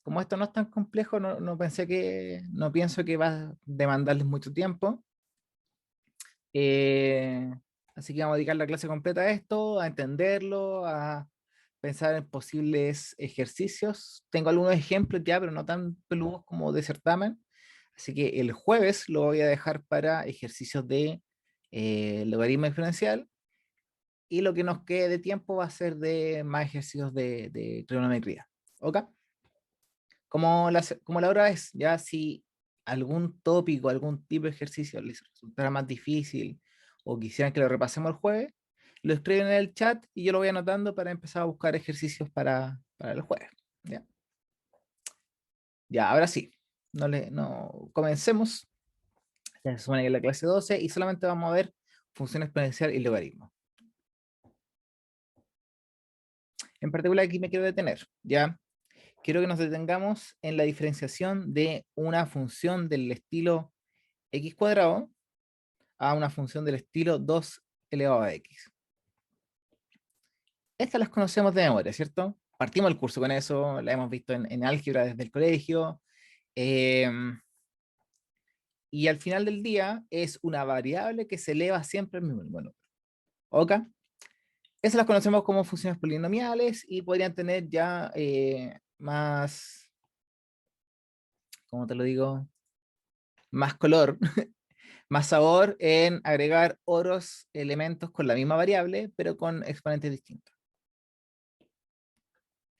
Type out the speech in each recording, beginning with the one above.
como esto no es tan complejo, no pienso que va a demandarles mucho tiempo. Eh, Así que vamos a dedicar la clase completa a esto, a entenderlo, a pensar en posibles ejercicios. Tengo algunos ejemplos ya, pero no tan peludos como de certamen. Así que el jueves lo voy a dejar para ejercicios de logaritmo exponencial, y lo que nos quede de tiempo va a ser de más ejercicios de trigonometría. ¿Ok? Como la otra vez, ya si algún tópico, algún tipo de ejercicio les resultara más difícil o quisieran que lo repasemos el jueves, lo escriben en el chat y yo lo voy anotando para empezar a buscar ejercicios para el jueves. ¿Ya? Ya, ahora sí, no, comencemos. Ya se supone que es la clase 12 y solamente vamos a ver función exponencial y logaritmo. En particular aquí me quiero detener, ¿ya? Quiero que nos detengamos en la diferenciación de una función del estilo x cuadrado a una función del estilo 2 elevado a x. Estas las conocemos de memoria, ¿cierto? Partimos el curso con eso, la hemos visto en álgebra desde el colegio, eh, y al final del día es una variable que se eleva siempre al mismo número. ¿Ok? Esas las conocemos como funciones polinomiales y podrían tener ya más, ¿cómo te lo digo? Más color, más sabor en agregar otros elementos con la misma variable, pero con exponentes distintos.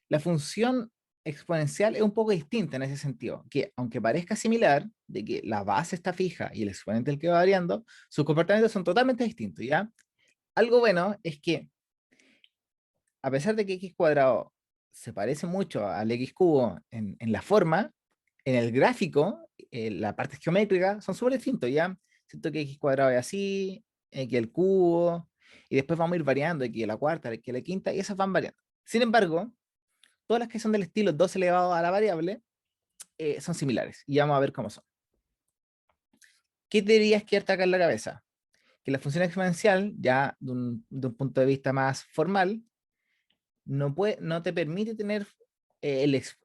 La función exponencial es un poco distinta en ese sentido, que aunque parezca similar, de que la base está fija y el exponente es el que va variando, sus comportamientos son totalmente distintos, ¿ya? Algo bueno es que, a pesar de que x cuadrado se parece mucho al x cubo en la forma, en el gráfico, la parte geométrica, son súper distintos, ¿ya? Siento que x cuadrado es así, que el cubo, y después vamos a ir variando, aquí a la cuarta, aquí a la quinta, y esas van variando. Sin embargo, todas las que son del estilo 2 elevado a la variable son similares, y vamos a ver cómo son. ¿Qué deberías quedarte acá en la cabeza? Que la función exponencial, ya de un punto de vista más formal, no te permite tener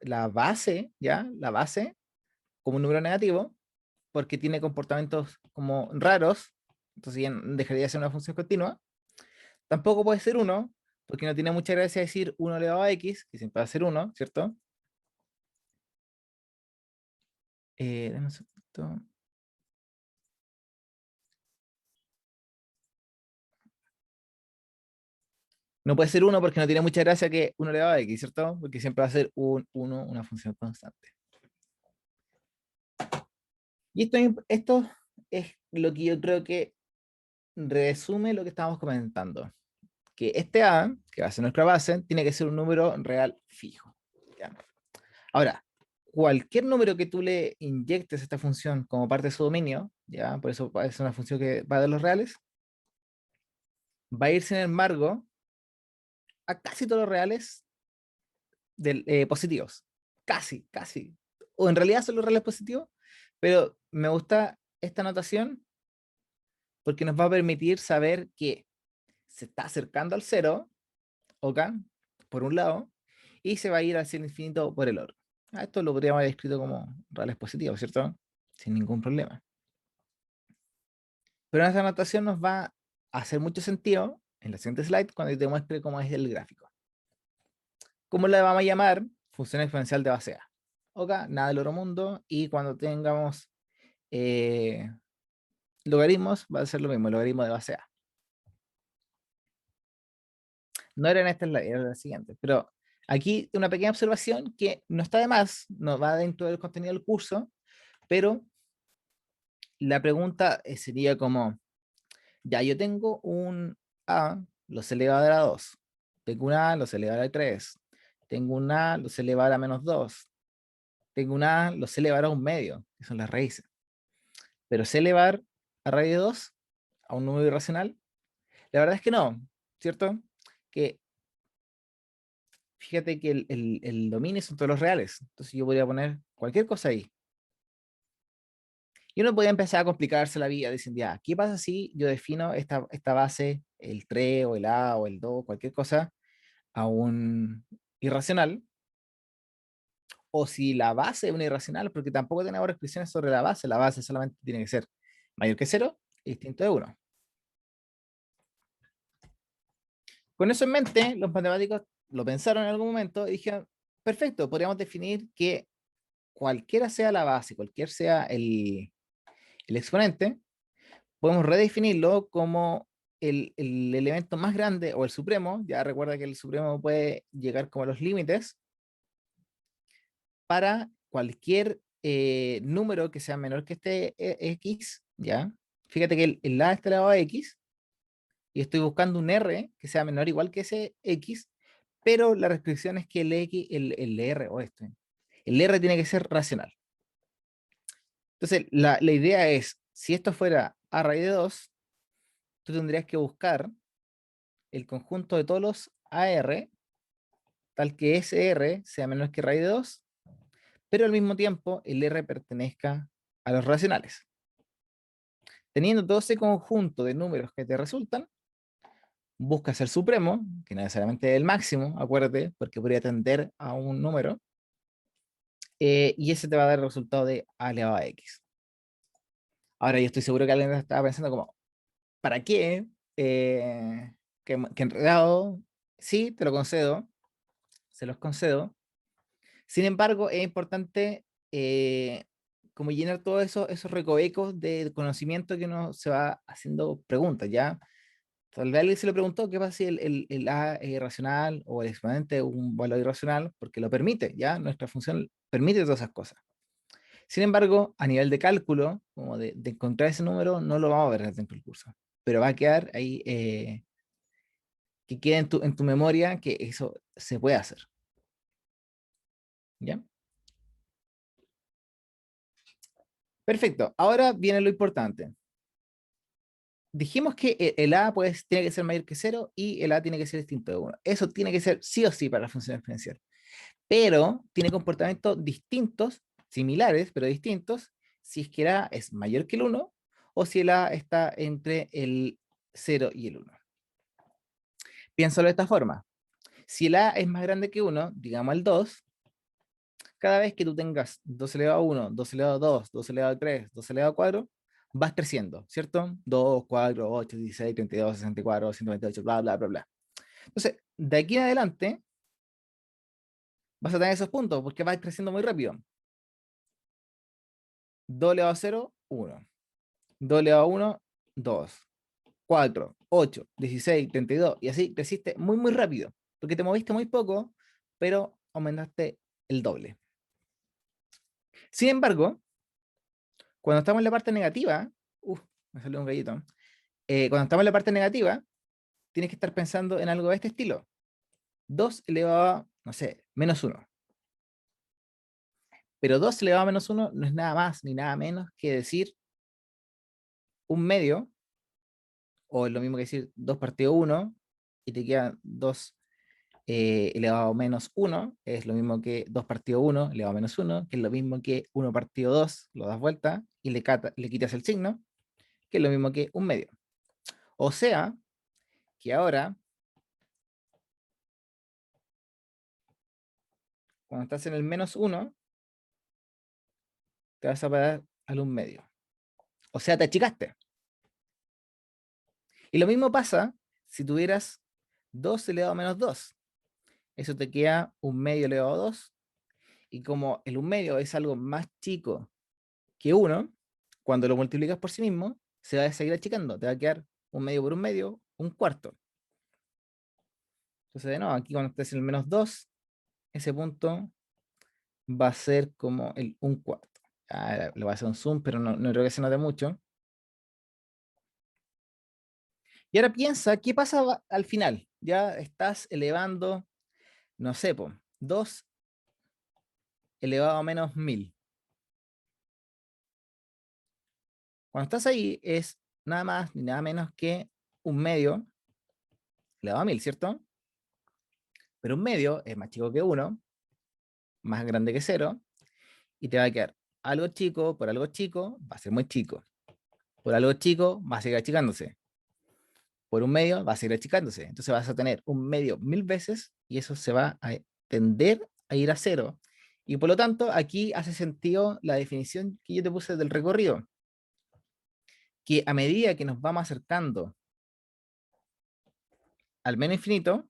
la base, ¿ya? La base como un número negativo, porque tiene comportamientos como raros, entonces ya dejaría de ser una función continua. Tampoco puede ser uno, porque no tiene mucha gracia decir 1 elevado a x, que siempre va a ser 1, ¿cierto? Dame un segundito. No puede ser uno porque no tiene mucha gracia que 1 elevado a x, ¿cierto? Porque siempre va a ser un 1, una función constante. Y esto es lo que yo creo que resume lo que estábamos comentando. Que este a, que va a ser nuestra base, tiene que ser un número real fijo. ¿Ya? Ahora, cualquier número que tú le inyectes a esta función como parte de su dominio, ¿ya? Por eso es una función que va de los reales, va a ir sin embargo a casi todos los reales positivos. Casi, casi. O en realidad son los reales positivos, pero me gusta esta notación porque nos va a permitir saber que se está acercando al cero, ¿ok? Por un lado, y se va a ir hacia el infinito por el otro. Esto lo podríamos haber escrito como reales positivos, ¿cierto? Sin ningún problema. Pero esta notación nos va a hacer mucho sentido en la siguiente slide cuando te muestre cómo es el gráfico. ¿Cómo la vamos a llamar? Función exponencial de base A. ¿Ok? Nada del otro mundo. Y cuando tengamos eh, logaritmos, va a ser lo mismo, logaritmo de base A. No era en esta slide, era en la siguiente. Pero aquí una pequeña observación que no está de más, no va dentro del contenido del curso, pero la pregunta sería como, ya yo tengo un A, los elevado a la 2. Tengo un A, los elevado a la 3. Tengo un A, los elevado a la menos 2. Tengo un A, los elevar a un medio, que son las raíces. Pero sé elevar a raíz de 2 a un número irracional. La verdad es que no, ¿cierto? Que fíjate que el dominio son todos los reales. Entonces yo podría poner cualquier cosa ahí. Y uno podría empezar a complicarse la vida diciendo, ya, ¿qué pasa si yo defino esta base, el 3 o el A o el 2, cualquier cosa, a un irracional? o si la base es una irracional, porque tampoco tenemos restricciones sobre la base solamente tiene que ser mayor que 0 y distinto de 1. Con eso en mente, los matemáticos lo pensaron en algún momento y dijeron, perfecto, podríamos definir que cualquiera sea la base, cualquier sea el exponente, podemos redefinirlo como el elemento más grande o el supremo. Ya recuerda que el supremo puede llegar como a los límites para cualquier número que sea menor que este x, ¿ya? Fíjate que el a está elevado a x y estoy buscando un r que sea menor o igual que ese x, pero la restricción es que el x, el r o el r tiene que ser racional. Entonces, la idea es, si esto fuera a raíz de 2, tú tendrías que buscar el conjunto de todos los AR, tal que ese R sea menor que raíz de 2, pero al mismo tiempo el R pertenezca a los racionales. Teniendo todo ese conjunto de números que te resultan, buscas el supremo, que no necesariamente es el máximo, acuérdate, porque podría tender a un número, y ese te va a dar el resultado de a elevado a x. Ahora yo estoy seguro que alguien estaba pensando como, ¿para qué? Que enredado, sí, te lo concedo, se los concedo. Sin embargo, es importante como llenar todos esos recovecos de conocimiento que uno se va haciendo preguntas, ¿ya? Tal vez alguien se le preguntó qué pasa si el A es irracional o el exponente es un valor irracional, porque lo permite, ¿ya? Nuestra función permite todas esas cosas. Sin embargo, a nivel de cálculo, como de encontrar ese número, no lo vamos a ver dentro del curso, pero va a quedar ahí, que quede en tu memoria que eso se puede hacer, ¿ya? Perfecto, ahora viene lo importante. Dijimos que el A pues, tiene que ser mayor que 0 y el A tiene que ser distinto de 1. Eso tiene que ser sí o sí para la función exponencial. Pero tiene comportamientos distintos, similares, pero distintos, si es que el A es mayor que el 1 o si el A está entre el 0 y el 1. Piénsalo de esta forma. Si el A es más grande que 1, digamos el 2, cada vez que tú tengas 2 elevado a 1, 2 elevado a 2, 2 elevado a 3, 2 elevado a 4, vas creciendo, ¿cierto? 2, 4, 8, 16, 32, 64, 128, bla, bla, bla, bla. Entonces, de aquí en adelante, vas a tener esos puntos porque vas creciendo muy rápido. 2 elevado a 0, 1. 2 elevado a 1, 2. 4, 8, 16, 32. Y así creciste muy, muy rápido. Porque te moviste muy poco, pero aumentaste el doble. Sin embargo, cuando estamos en la parte negativa, me salió un gallito. Cuando estamos en la parte negativa, tienes que estar pensando en algo de este estilo. 2 elevado a, no sé, menos 1. Pero 2 elevado a menos 1 no es nada más ni nada menos que decir un medio, o es lo mismo que decir 2 partido 1, y te queda 2 elevado a menos 1, es lo mismo que 2 partido 1 elevado a menos 1, que es lo mismo que 1 partido 2, lo das vuelta y le quitas el signo, que es lo mismo que un medio. O sea, que ahora, cuando estás en el menos 1, te vas a parar al un medio. O sea, te achicaste. Y lo mismo pasa si tuvieras 2 elevado a menos 2. Eso te queda un medio elevado a 2. Y como el un medio es algo más chico que 1, cuando lo multiplicas por sí mismo, se va a seguir achicando. Te va a quedar un medio por un medio, un cuarto. Entonces, de nuevo, aquí cuando estés en el menos 2, ese punto va a ser como el un cuarto. Le voy a hacer un zoom, pero no creo que se note mucho. Y ahora piensa, ¿qué pasa al final? Ya estás elevando, no sé, 2 elevado a menos 1000. Cuando estás ahí es nada más ni nada menos que un medio elevado a 1000, ¿cierto? Pero un medio es más chico que 1, más grande que 0, y te va a quedar algo chico por algo chico, va a ser muy chico. Por algo chico va a seguir achicándose. Por un medio va a seguir achicándose. Entonces vas a tener un medio 1000 veces y eso se va a tender a ir a 0. Y por lo tanto, aquí hace sentido la definición que yo te puse del recorrido, que a medida que nos vamos acercando al menos infinito,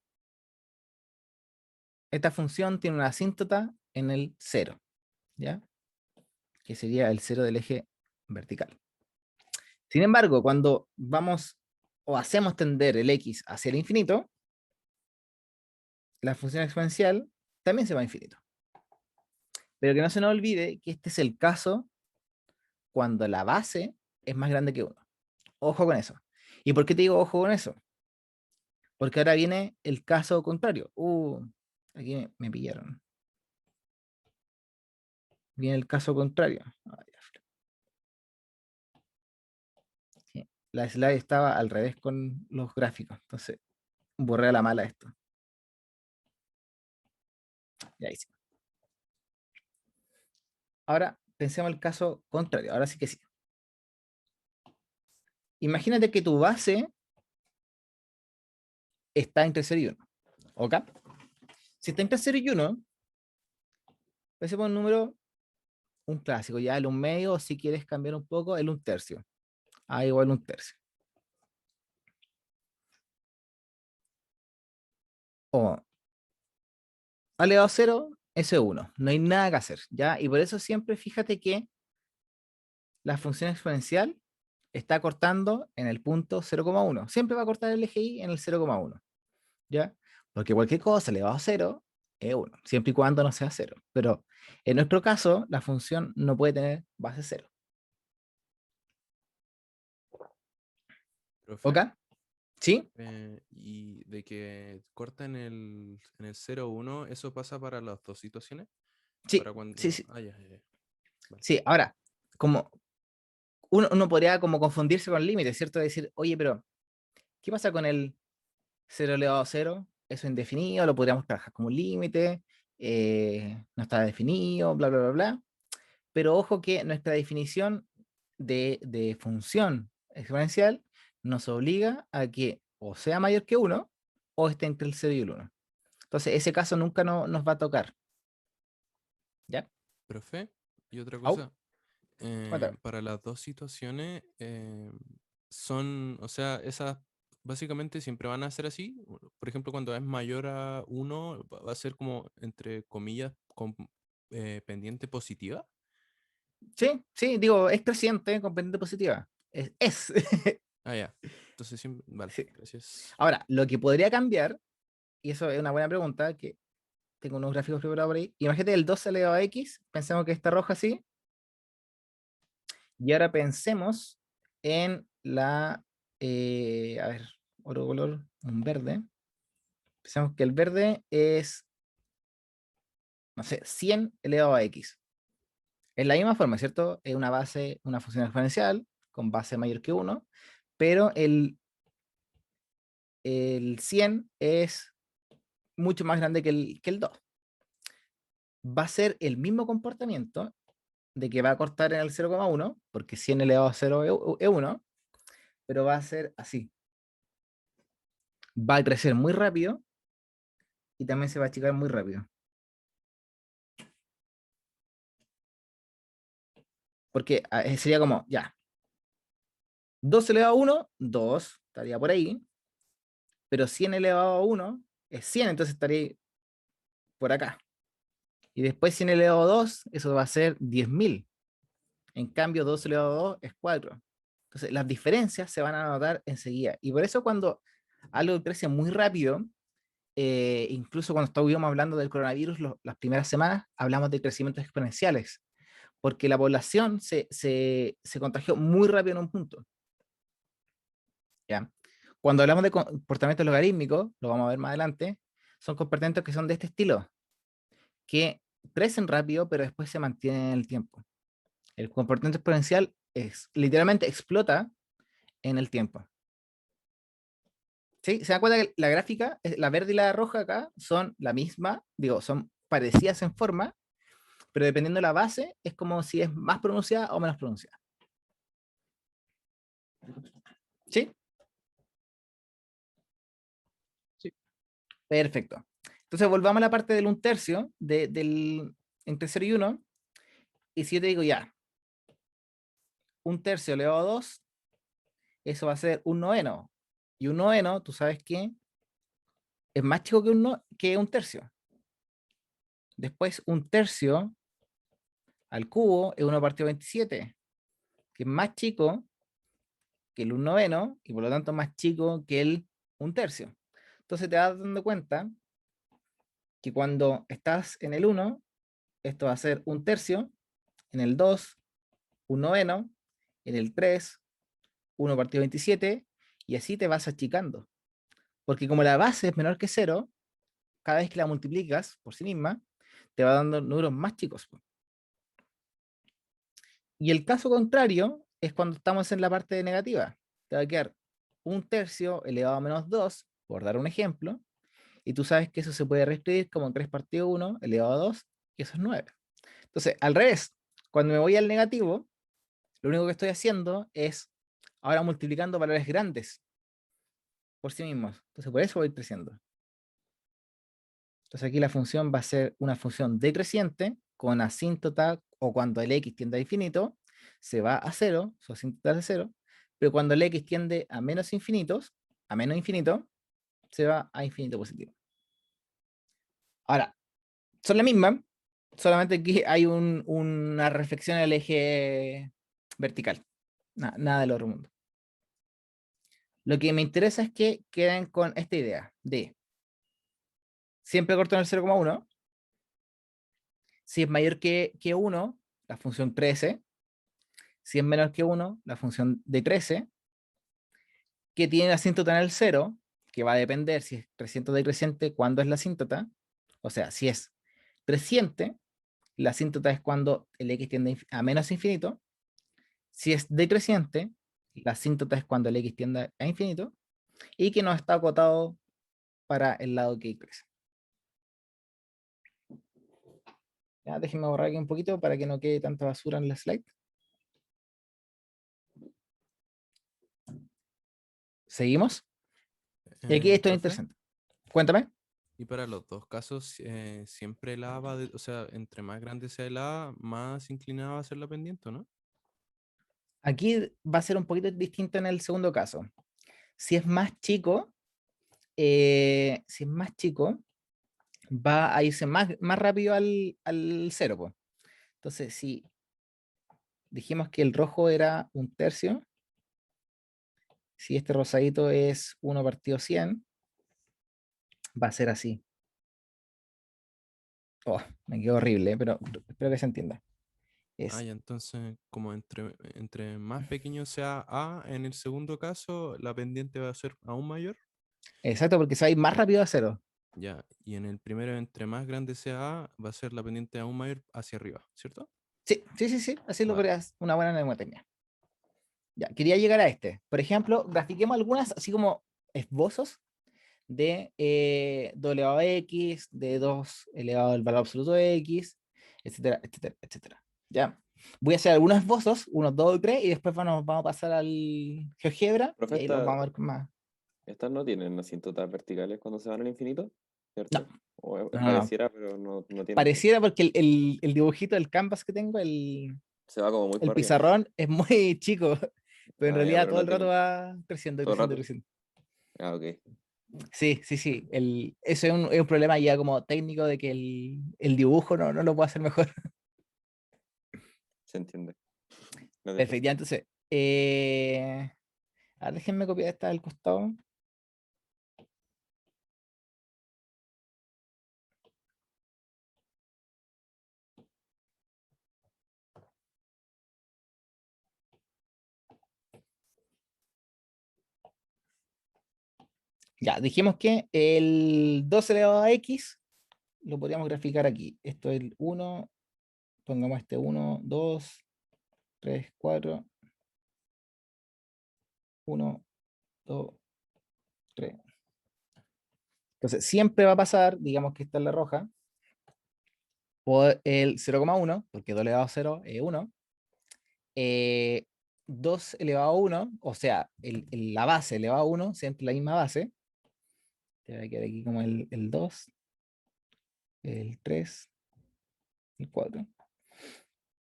esta función tiene una asíntota en el cero, ¿ya? Que sería el cero del eje vertical. Sin embargo, cuando vamos o hacemos tender el x hacia el infinito, la función exponencial también se va a infinito. Pero que no se nos olvide que este es el caso cuando la base es más grande que 1. Ojo con eso. ¿Y por qué te digo ojo con eso? Porque ahora viene el caso contrario. Aquí me pillaron. Viene el caso contrario. Sí, la slide estaba al revés con los gráficos. Entonces, borré a la mala esto. Ya hice. Ahora, pensemos el caso contrario. Ahora sí que sí. Imagínate que tu base está entre 0 y 1. ¿Ok? Si está entre 0 y 1, pensemos un número, un clásico, ya el un medio, o si quieres cambiar un poco, el un tercio. A igual un tercio. O A elevado a 0, eso es 1. No hay nada que hacer, ¿ya? Y por eso siempre fíjate que la función exponencial está cortando en el punto 0,1. Siempre va a cortar el eje y en el 0,1, ¿ya? Porque cualquier cosa elevado a 0 es 1, siempre y cuando no sea 0. Pero en nuestro caso, la función no puede tener base 0. ¿Ok? Profe, ¿Sí? y de que corta en el 0,1, ¿eso pasa para las dos situaciones? Sí, Para sí, cuando... sí. Ah, ya, ya, ya. Vale. Sí, ahora, como uno podría como confundirse con límites, ¿cierto? Decir, oye, pero ¿qué pasa con el 0 elevado a 0? Eso es indefinido, lo podríamos trabajar como un límite, no está definido, bla, bla, bla, bla. Pero ojo que nuestra definición de función exponencial nos obliga a que o sea mayor que 1 o esté entre el 0 y el 1. Entonces, ese caso nunca nos va a tocar. ¿Ya? Profe, y otra Au, cosa, cuéntame. para las dos situaciones son, o sea, esas básicamente siempre van a ser así. Por ejemplo, cuando es mayor a 1, va a ser como, entre comillas, con pendiente positiva. Sí, sí, digo, es creciente con pendiente positiva. Es. Ah, ya. Entonces, siempre, vale, Sí. gracias. Ahora, lo que podría cambiar, y eso es una buena pregunta, que tengo unos gráficos preparados por ahí. Imagínate el 2 elevado a x, pensemos que está rojo así, y ahora pensemos en a ver, otro color, un verde. Pensemos que el verde es, no sé, 100 elevado a x. Es la misma forma, ¿cierto? Es una base, una función exponencial con base mayor que 1, pero el 100 es mucho más grande que el 2. Va a ser el mismo comportamiento de que va a cortar en el 0,1, porque 100 elevado a 0 es 1, pero va a ser así. Va a crecer muy rápido y también se va a achicar muy rápido. Porque sería como, ya, 2 elevado a 1, 2, estaría por ahí, pero 100 elevado a 1 es 100, entonces estaría por acá. Y después 100 elevado a 2, eso va a ser 10.000. En cambio, 2 elevado a 2 es 4. Entonces, las diferencias se van a notar enseguida. Y por eso cuando algo crece muy rápido, incluso cuando estuvimos hablando del coronavirus, las primeras semanas, hablamos de crecimientos exponenciales, porque la población se contagió muy rápido en un punto. ¿Ya? Cuando hablamos de comportamientos logarítmicos, lo vamos a ver más adelante, son comportamientos que son de este estilo, que crecen rápido, pero después se mantienen en el tiempo. El comportamiento exponencial literalmente explota en el tiempo. ¿Sí? ¿Se dan cuenta que la gráfica, la verde y la roja acá, son la misma? Digo, son parecidas en forma, pero dependiendo de la base, es como si es más pronunciada o menos pronunciada. ¿Sí? Sí. Perfecto. Entonces volvamos a la parte del un tercio, del entre 0 y 1, y si yo te digo ya, un tercio elevado a 2, eso va a ser un noveno. Y un noveno, tú sabes que es más chico que que un tercio. Después, un tercio al cubo es 1 partido 27, que es más chico que el un noveno y por lo tanto más chico que el un tercio. Entonces te vas dando cuenta que cuando estás en el 1, esto va a ser un tercio, en el 2, un noveno, en el 3, 1 partido 27, y así te vas achicando. Porque como la base es menor que 0, cada vez que la multiplicas por sí misma, te va dando números más chicos. Y el caso contrario es cuando estamos en la parte de negativa. Te va a quedar un tercio elevado a menos 2, por dar un ejemplo, y tú sabes que eso se puede reescribir como 3 partido 1 elevado a 2, y eso es 9. Entonces, al revés, cuando me voy al negativo, lo único que estoy haciendo es ahora multiplicando valores grandes por sí mismos. Entonces, por eso voy creciendo. Entonces, aquí la función va a ser una función decreciente con asíntota, o cuando el x tiende a infinito, se va a 0, su asíntota es de 0, pero cuando el x tiende a menos infinitos, a menos infinito, se va a infinito positivo. Ahora, son la misma, solamente que hay una reflexión en el eje vertical. Nada del otro mundo. Lo que me interesa es que queden con esta idea de siempre corto en el 0,1. Si es mayor que 1, la función crece. Si es menor que 1, la función decrece, que tiene la asíntota en el 0, que va a depender si es creciente o decreciente, cuándo es la asíntota. O sea, si es creciente, la asíntota es cuando el x tiende a menos infinito. Si es decreciente, la asíntota es cuando el x tiende a infinito, y que no está acotado para el lado que crece. Ya, déjenme borrar aquí un poquito para que no quede tanta basura en la slide. ¿Seguimos? Y aquí esto es Profe, interesante. Cuéntame. y para los dos casos, siempre el A va, o sea, entre más grande sea el A, más inclinada va a ser la pendiente, ¿no? Aquí va a ser un poquito distinto en el segundo caso. Si es más chico, si es más chico, va a irse más rápido al cero, po. Entonces, si dijimos que el rojo era un tercio, si este rosadito es 1 partido 100, va a ser así. Oh, me quedó horrible, pero espero que se entienda. Ah, Es ya, entonces, como entre más pequeño sea A, en el segundo caso, la pendiente va a ser aún mayor. exacto, porque se va a ir más rápido a cero. Ya, y en el primero, entre más grande sea A, va a ser la pendiente aún mayor hacia arriba, ¿cierto? Sí, sí, sí, sí, así lo Vale. creas, una buena mnemotecnia. Ya, quería llegar a este. Por ejemplo, grafiquemos algunas, así como esbozos de w elevado a x, de 2 elevado al valor absoluto de x, etcétera, etcétera, etcétera. Ya. Voy a hacer algunos esbozos, 1, 2 y 3, y después vamos a pasar al GeoGebra, Profe, y ahí los vamos a ver con más. estas no tienen asíntotas verticales cuando se van al infinito, No, ¿cierto? O no, no, no. pareciera, pero no tienen. Pareciera porque el dibujito del canvas que tengo, Se va como muy el para arriba. pizarrón, es muy chico, pero en Ah, ya, realidad pero todo no el rato tienen. va creciendo, ¿Todo el creciendo, rato? creciendo. Ah, ok. Sí, sí, sí. Eso es un problema ya como técnico de que el dibujo no lo puedo hacer mejor. Se entiende. Gracias, Perfecto, profe. ya entonces. Déjenme copiar esta al costado. Ya, dijimos que el 2 elevado a x lo podríamos graficar aquí. Esto es el 1, pongamos este 1, 2, 3, 4, 1, 2, 3. Entonces, siempre va a pasar, digamos que esta es la roja, por el 0,1, porque 2 elevado a 0 es 1. 2 elevado a 1, o sea, la base elevado a 1, siempre la misma base. Te va a quedar aquí como el 2, el 3, el 4.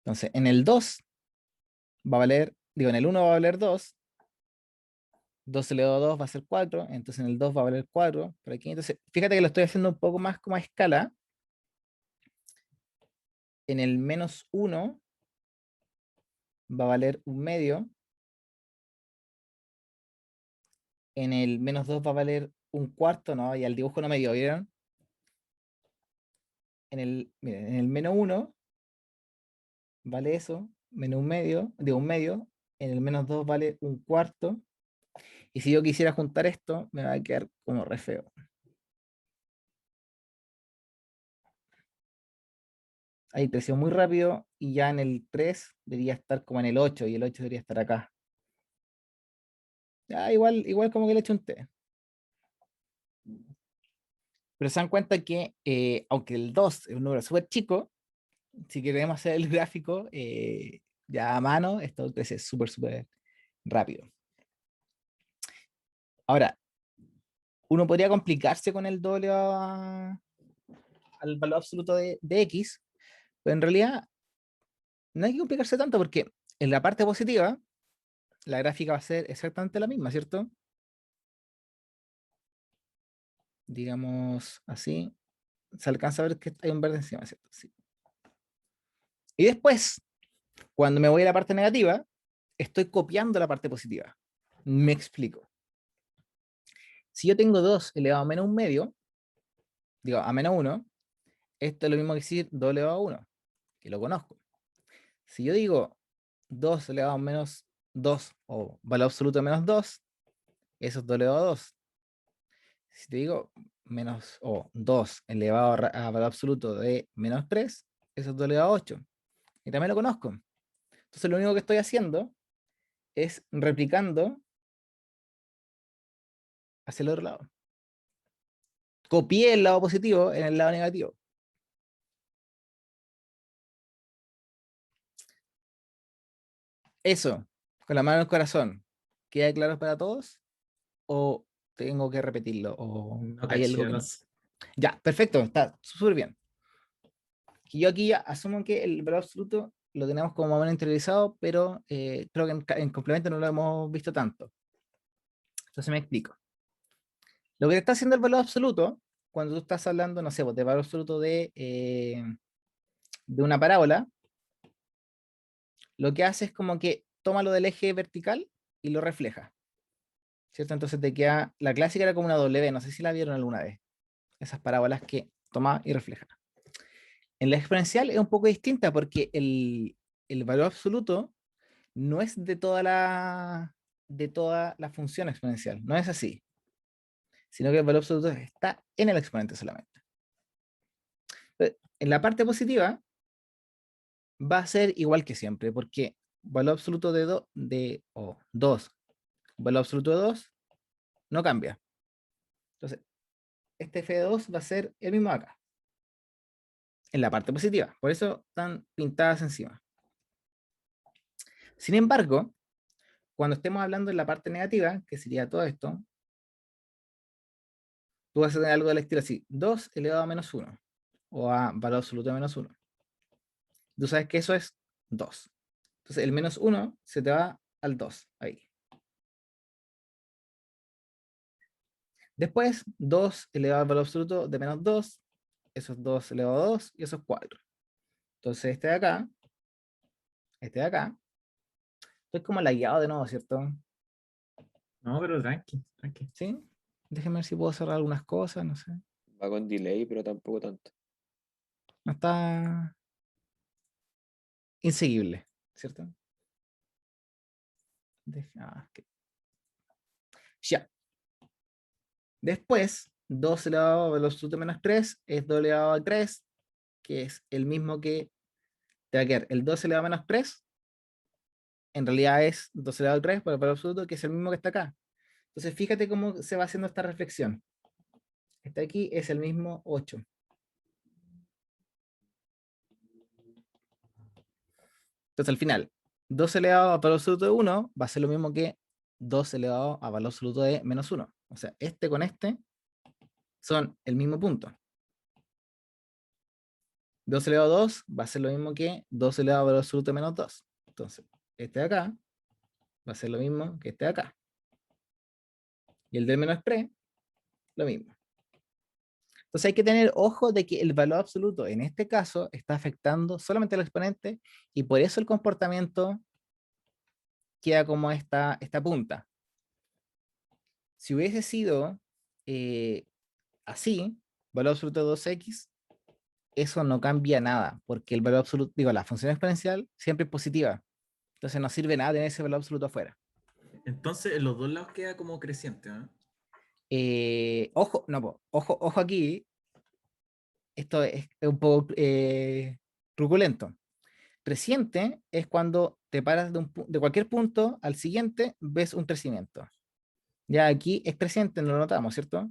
Entonces, en el 2 va a valer, digo, en el 1 va a valer 2, 2 elevado a 2 va a ser 4, entonces en el 2 va a valer 4 por aquí. Entonces, fíjate que lo estoy haciendo un poco más como a escala. En el menos 1 va a valer 1/2. En el menos 2 va a valer 1/4, ¿no? Y al dibujo no me dio, ¿vieron? Miren, en el menos 1 vale eso, menos 1/2, digo 1/2. En el menos 2 vale 1/4. Y si yo quisiera juntar esto, me va a quedar como re feo. Ahí creció muy rápido y ya en el 3 debería estar como en el 8 y el 8 debería estar acá. Ya, igual como que le echo un T. Pero se dan cuenta que aunque el 2 es un número súper chico, si queremos hacer el gráfico ya a mano, esto crece súper rápido. Ahora, uno podría complicarse con el doble al valor absoluto de X, pero en realidad no hay que complicarse tanto porque en la parte positiva la gráfica va a ser exactamente la misma, ¿cierto? Digamos así. Se alcanza a ver que hay un verde encima, ¿cierto? Sí. Y después, cuando me voy a la parte negativa, estoy copiando la parte positiva. Me explico. Si yo tengo 2 elevado a menos 1/2, digo, a menos 1, esto es lo mismo que decir 2 elevado a 1, que lo conozco. Si yo digo 2 elevado a menos 2 o valor absoluto de menos 2, eso es 2 elevado a 2. Si te digo menos o 2 elevado a valor absoluto de menos 3, eso es 2 elevado a 8. Y también lo conozco. Entonces lo único que estoy haciendo es replicando hacia el otro lado. Copié el lado positivo en el lado negativo. Eso, con la mano en el corazón, ¿queda claro para todos? ¿O tengo que repetirlo? ¿O No hay algo caché, que no no? sé. Ya, perfecto, está súper bien. Y yo aquí ya asumo que el valor absoluto lo tenemos como más o menos interiorizado, pero creo que en complemento no lo hemos visto tanto. Entonces me explico. Lo que está haciendo el valor absoluto, cuando tú estás hablando, no sé, pues, de valor absoluto de una parábola, lo que hace es como que toma lo del eje vertical y lo refleja, ¿cierto? Entonces te queda, la clásica era como una W, no sé si la vieron alguna vez, esas parábolas que toma y refleja. En la exponencial es un poco distinta porque el valor absoluto no es de toda la función exponencial, no es así, sino que el valor absoluto está en el exponente solamente. Entonces, en la parte positiva va a ser igual que siempre, porque valor absoluto de 2, valor absoluto de 2 no cambia. Entonces, este f de 2 va a ser el mismo acá, en la parte positiva, por eso están pintadas encima. Sin embargo, cuando estemos hablando en la parte negativa, que sería todo esto, tú vas a tener algo del estilo así, 2 elevado a menos 1, o a valor absoluto de menos 1. Tú sabes que eso es 2. Entonces el menos 1 se te va al 2, ahí. Después, 2 elevado al valor absoluto de menos 2, eso es 2 elevado a 2, y eso es 4. Entonces este de acá, estoy como lagueado de nuevo, ¿cierto? No, pero tranqui, tranqui. ¿Sí? Déjenme ver si puedo cerrar algunas cosas, no sé. Va con delay, pero tampoco tanto. No está inseguible, ¿cierto? Ya. Después, 2 elevado a valor absoluto menos 3 es 2 elevado a 3, que es el mismo que te va a quedar el 2 elevado a menos 3, en realidad es 2 elevado a 3 por el valor absoluto, que es el mismo que está acá. Entonces, fíjate cómo se va haciendo esta reflexión. Este aquí es el mismo 8. Entonces, al final, 2 elevado a valor absoluto de 1 va a ser lo mismo que 2 elevado a valor absoluto de menos 1. O sea, este con este son el mismo punto. 2 elevado a 2 va a ser lo mismo que 2 elevado al valor absoluto menos 2. Entonces, este de acá va a ser lo mismo que este de acá. Y el del menos express, lo mismo. Entonces hay que tener ojo de que el valor absoluto en este caso está afectando solamente al exponente y por eso el comportamiento queda como esta punta. Si hubiese sido así, valor absoluto de 2x, eso no cambia nada, porque el valor absoluto, digo, la función exponencial siempre es positiva. Entonces no sirve nada tener ese valor absoluto afuera. Entonces, en los dos lados queda como creciente, ¿no? Ojo, no, ojo aquí, esto es un poco truculento. Creciente es cuando te paras de cualquier punto al siguiente, ves un crecimiento. Ya aquí es creciente, no lo notamos, ¿cierto?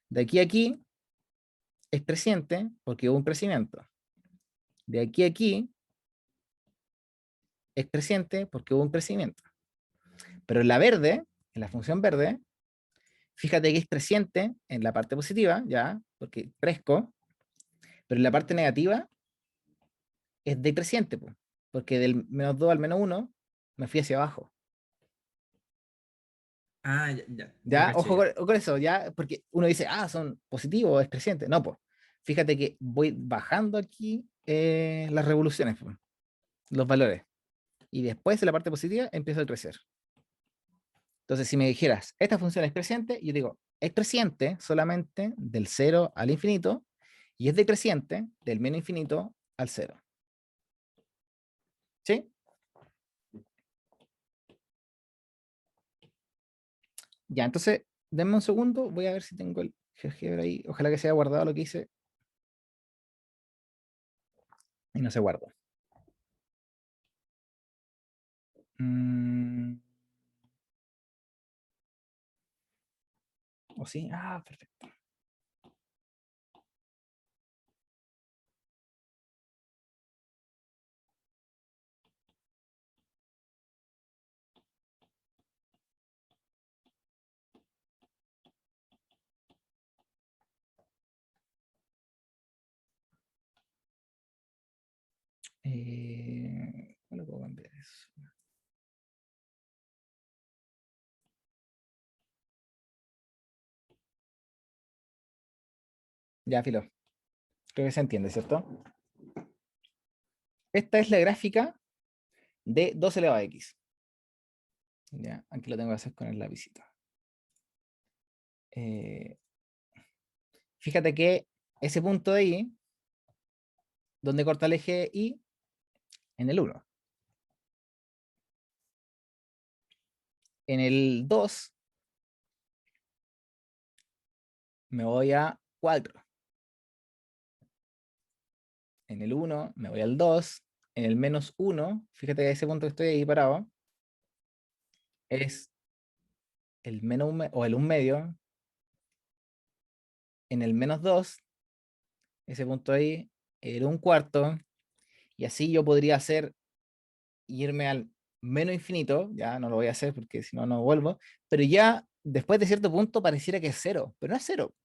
De aquí a aquí es creciente porque hubo un crecimiento. De aquí a aquí es creciente porque hubo un crecimiento. Pero en la verde, en la función verde, fíjate que es creciente en la parte positiva, ya, porque crezco, pero en la parte negativa es decreciente, porque del menos 2 al menos 1 me fui hacia abajo. Ah, ya Ya, caché ojo ya. con eso, ya, porque uno dice, son positivos, es creciente. No, pues, fíjate que voy bajando aquí las revoluciones, los valores. Y después de la parte positiva empiezo a crecer. Entonces, si me dijeras, esta función es creciente, yo digo, es creciente solamente del 0 al infinito y es decreciente del menos infinito al 0. ¿Sí? Ya, entonces, denme un segundo, voy a ver si tengo el GeoGebra ahí. Ojalá que se haya guardado lo que hice. Y no se guardó. ¿O sí? Ah, perfecto. ¿Cómo lo puedo cambiar eso? Ya, filo. Creo que se entiende, ¿cierto? Esta es la gráfica de 2 elevado a x. Ya, aquí lo tengo que hacer con el lapicito. Fíjate que ese punto de ahí, donde corta el eje Y, en el 1. En el 2, me voy a 4. En el 1, me voy al 2. En el menos 1, fíjate que ese punto que estoy ahí parado, es el menos o el 1 medio. En el menos 2, ese punto ahí, era 1 cuarto. Y así yo podría hacer, irme al menos infinito, ya no lo voy a hacer porque si no, no vuelvo, pero ya después de cierto punto pareciera que es 0, pero no es 0.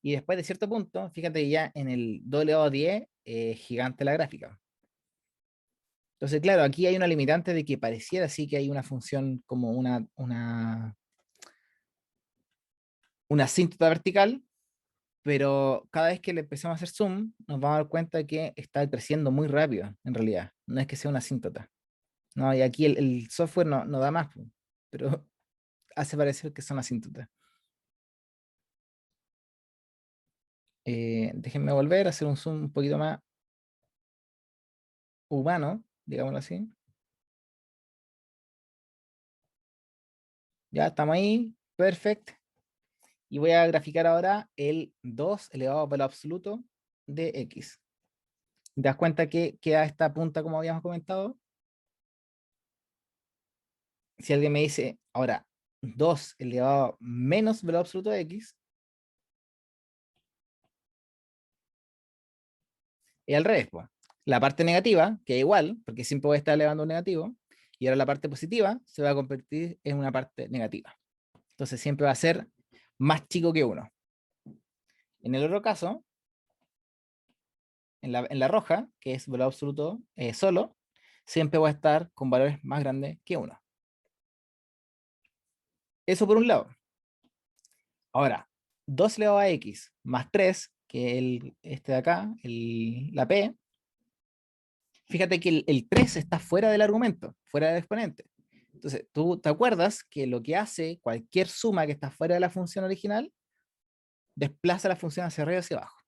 Y después de cierto punto, fíjate que ya en el 2 elevado a 10 es gigante la gráfica. Entonces, claro, aquí hay una limitante de que pareciera así que hay una función como una asíntota vertical, pero cada vez que le empezamos a hacer zoom, nos vamos a dar cuenta de que está creciendo muy rápido, en realidad. No es que sea una asíntota. No, y aquí el software no da más, pero hace parecer que son asíntotas. Déjenme volver a hacer un zoom un poquito más humano, digámoslo así. Ya estamos ahí, perfecto. Y voy a graficar ahora el 2 elevado al valor absoluto de x. ¿Te das cuenta que queda esta punta como habíamos comentado? Si alguien me dice, ahora, 2 elevado menos valor absoluto de x, es al revés, pues. La parte negativa, que es igual, porque siempre voy a estar elevando un negativo, y ahora la parte positiva se va a convertir en una parte negativa. Entonces siempre va a ser más chico que 1. En el otro caso, en la roja, que es valor absoluto solo, siempre va a estar con valores más grandes que 1. Eso por un lado. Ahora, 2 elevado a x más 3, que este de acá, la p, fíjate que el 3 está fuera del argumento, fuera del exponente. Entonces, tú te acuerdas que lo que hace cualquier suma que está fuera de la función original, desplaza la función hacia arriba y hacia abajo.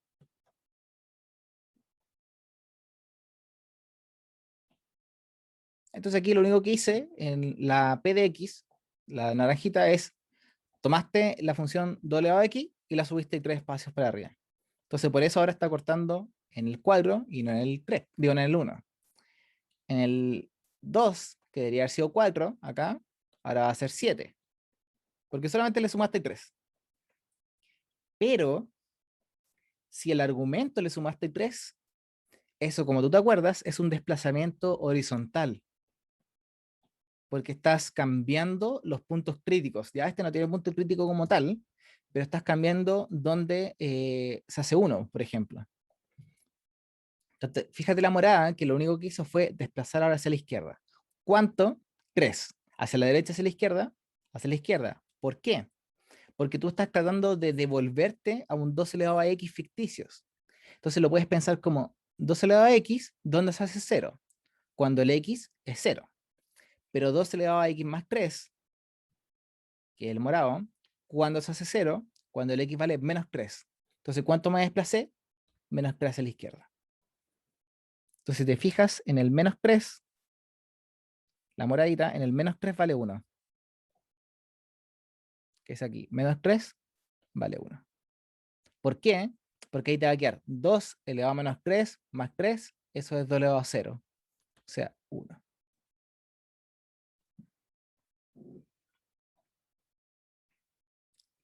Entonces aquí lo único que hice en la p de x, la naranjita, es tomaste la función doble elevado a x y la subiste 3 espacios para arriba. Entonces por eso ahora está cortando en el 4 y no en el 3, digo en el 1. En el 2, que debería haber sido 4 acá, ahora va a ser 7. Porque solamente le sumaste 3. Pero si el argumento le sumaste 3, eso, como tú te acuerdas, es un desplazamiento horizontal. Porque estás cambiando los puntos críticos. Ya este no tiene punto crítico como tal, pero estás cambiando donde se hace 1, por ejemplo. Entonces, fíjate la morada, que lo único que hizo fue desplazar ahora hacia la izquierda. ¿Cuánto? 3. Hacia la derecha, hacia la izquierda. Hacia la izquierda. ¿Por qué? Porque tú estás tratando de devolverte a un 2 elevado a x ficticios. Entonces lo puedes pensar como 2 elevado a x, ¿dónde se hace 0? Cuando el x es 0. Pero 2 elevado a x más 3, que es el morado, cuando se hace 0, cuando el x vale menos 3. Entonces, ¿cuánto me desplacé? Menos 3 a la izquierda. Entonces, si te fijas en el menos 3, la moradita, en el menos 3 vale 1. Que es aquí. Menos 3 vale 1. ¿Por qué? Porque ahí te va a quedar 2 elevado a menos 3 más 3, eso es 2 elevado a 0. O sea, 1.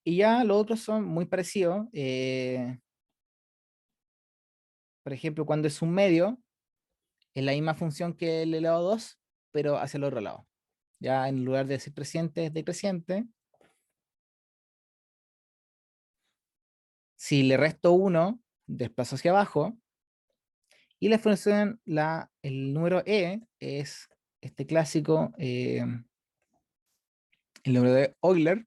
Y ya los otros son muy parecidos. Por ejemplo, cuando es un medio, es la misma función que el elevado a 2, pero hacia el otro lado. Ya en lugar de decir creciente, es decreciente. Si le resto 1, desplazo hacia abajo. Y la función, el número e, es este clásico, el número de Euler,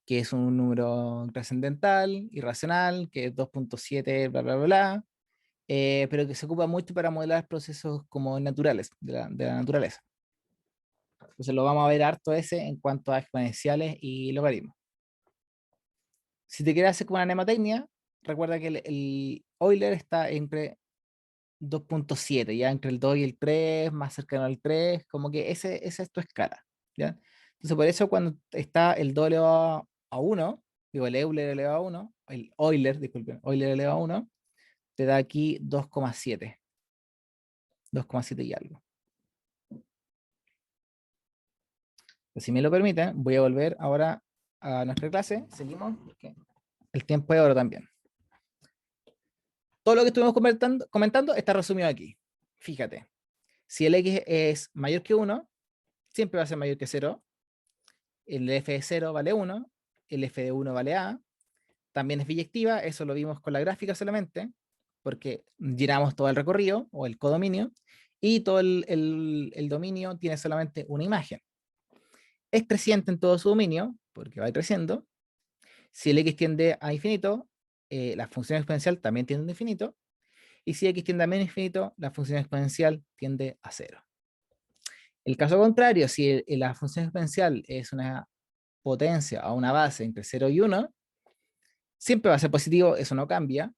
que es un número trascendental, irracional, que es 2.7, bla, bla, bla, bla, pero que se ocupa mucho para modelar procesos como naturales, de la naturaleza. Entonces lo vamos a ver harto ese en cuanto a exponenciales y logaritmos. Si te quieres hacer con una mnemotecnia, recuerda que el Euler está entre 2.7, ya entre el 2 y el 3, más cercano al 3, como que esa es tu escala, ¿ya? Entonces por eso cuando está el 2 elevado a 1, digo el Euler elevado a 1, el Euler, disculpen, Euler elevado a 1, te da aquí 2,7. 2,7 y algo. Si me lo permiten, voy a volver ahora a nuestra clase. Seguimos, porque el tiempo es oro también. Todo lo que estuvimos comentando está resumido aquí. Fíjate, si el x es mayor que 1, siempre va a ser mayor que 0. El f de 0 vale 1, el f de 1 vale a. También es biyectiva, eso lo vimos con la gráfica solamente, porque llenamos todo el recorrido o el codominio, y todo el dominio tiene solamente una imagen. Es creciente en todo su dominio, porque va creciendo. Si el x tiende a infinito, la función exponencial también tiende a infinito. Y si x tiende a menos infinito, la función exponencial tiende a 0. El caso contrario, si la función exponencial es una potencia o una base entre 0 y 1, siempre va a ser positivo, eso no cambia.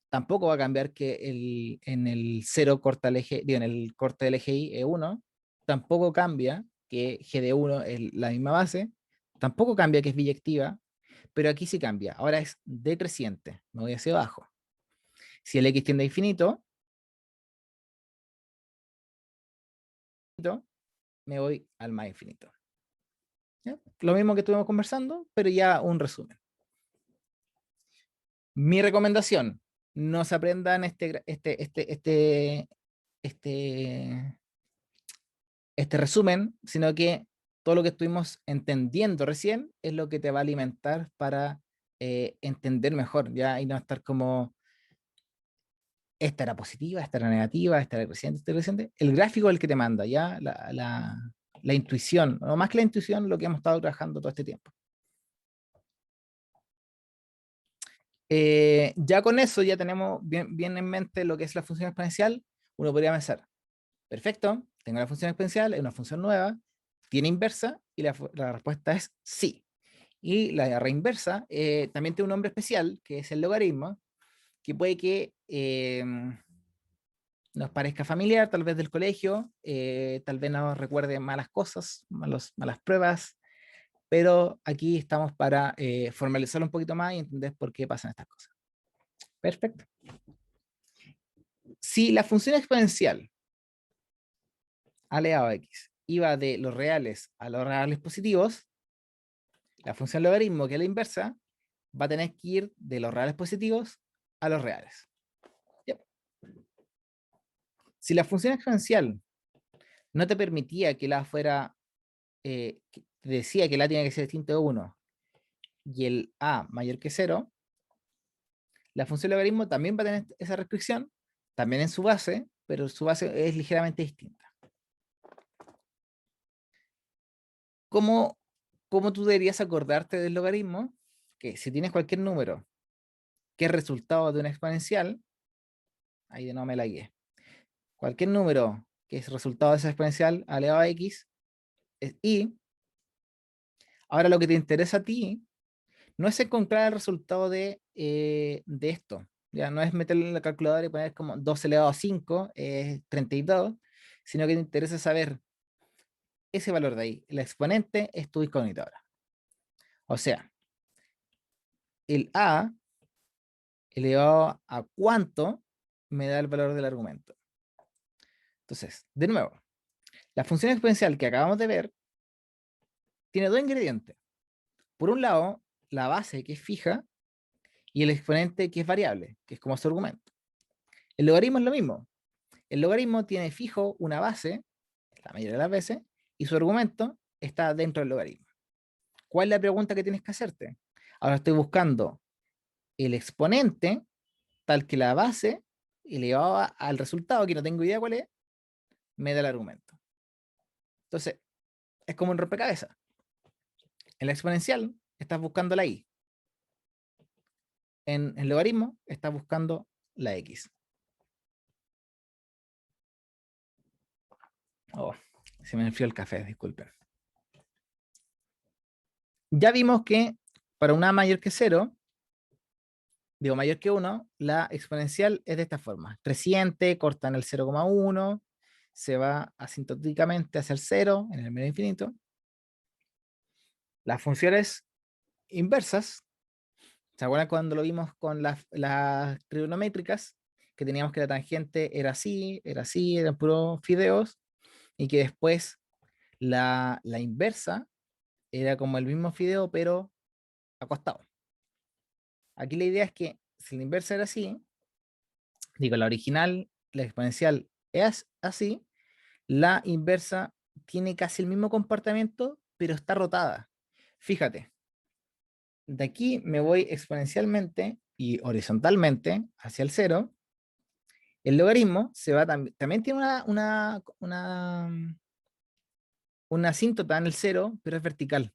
Tampoco va a cambiar que en el 0 corta el eje, digo, en el corte del eje y es 1. Tampoco cambia que g de 1 es la misma base. Tampoco cambia que es biyectiva. Pero aquí sí cambia. Ahora es decreciente. Me voy hacia abajo. Si el x tiende a infinito, me voy al más infinito. ¿Ya? Lo mismo que estuvimos conversando, pero ya un resumen. Mi recomendación, no se aprendan este resumen, sino que todo lo que estuvimos entendiendo recién es lo que te va a alimentar para entender mejor, ¿ya? Y no estar como esta era positiva, esta era negativa, esta era creciente, esta era creciente. El gráfico es el que te manda, ¿ya? La intuición, o más que la intuición, lo que hemos estado trabajando todo este tiempo. Ya con eso ya tenemos bien en mente lo que es la función exponencial. Uno podría pensar, perfecto, tengo la función exponencial, es una función nueva, tiene inversa, y la respuesta es sí. Y la reinversa también tiene un nombre especial, que es el logaritmo, que puede que nos parezca familiar, tal vez del colegio, tal vez nos recuerde malas cosas, malas pruebas, pero aquí estamos para formalizarlo un poquito más y entender por qué pasan estas cosas. Perfecto. Si la función exponencial a elevado a x iba de los reales a los reales positivos, la función logaritmo, que es la inversa, va a tener que ir de los reales positivos a los reales. Yep. Si la función exponencial no te permitía que la fuera, decía que la tenía que ser distinto de 1 y el a mayor que 0, la función logaritmo también va a tener esa restricción, también en su base, pero su base es ligeramente distinta. ¿Cómo tú deberías acordarte del logaritmo? Que si tienes cualquier número que es resultado de una exponencial, ahí de no me la guié, cualquier número que es resultado de esa exponencial elevado a x es y. Ahora lo que te interesa a ti no es encontrar el resultado de esto. Ya no es meterlo en la calculadora y poner como 2 elevado a 5, 32, sino que te interesa saber ese valor de ahí. El exponente es tu incógnita ahora. O sea, el a elevado a cuánto me da el valor del argumento. Entonces, de nuevo, la función exponencial que acabamos de ver tiene dos ingredientes. Por un lado, la base que es fija y el exponente que es variable, que es como su argumento. El logaritmo es lo mismo. El logaritmo tiene fijo una base, la mayoría de las veces, y su argumento está dentro del logaritmo. ¿Cuál es la pregunta que tienes que hacerte? Ahora estoy buscando el exponente tal que la base elevada al resultado, que no tengo idea cuál es, me da el argumento. Entonces, es como un rompecabezas. En la exponencial estás buscando la y. En el logaritmo estás buscando la x. Oh, se me enfrió el café, disculpen. Ya vimos que para una mayor que 0, digo mayor que 1, la exponencial es de esta forma. Creciente, corta en el 0,1, se va asintóticamente hacia el 0 en el medio infinito. Las funciones inversas, ¿se acuerdan cuando lo vimos con las trigonométricas? Que teníamos que la tangente era así, eran puros fideos, y que después la inversa era como el mismo fideo, pero acostado. Aquí la idea es que si la inversa era así, digo, la original, la exponencial es así, la inversa tiene casi el mismo comportamiento, pero está rotada. Fíjate, de aquí me voy exponencialmente y horizontalmente hacia el 0. El logaritmo se va también tiene una asíntota en el 0, pero es vertical.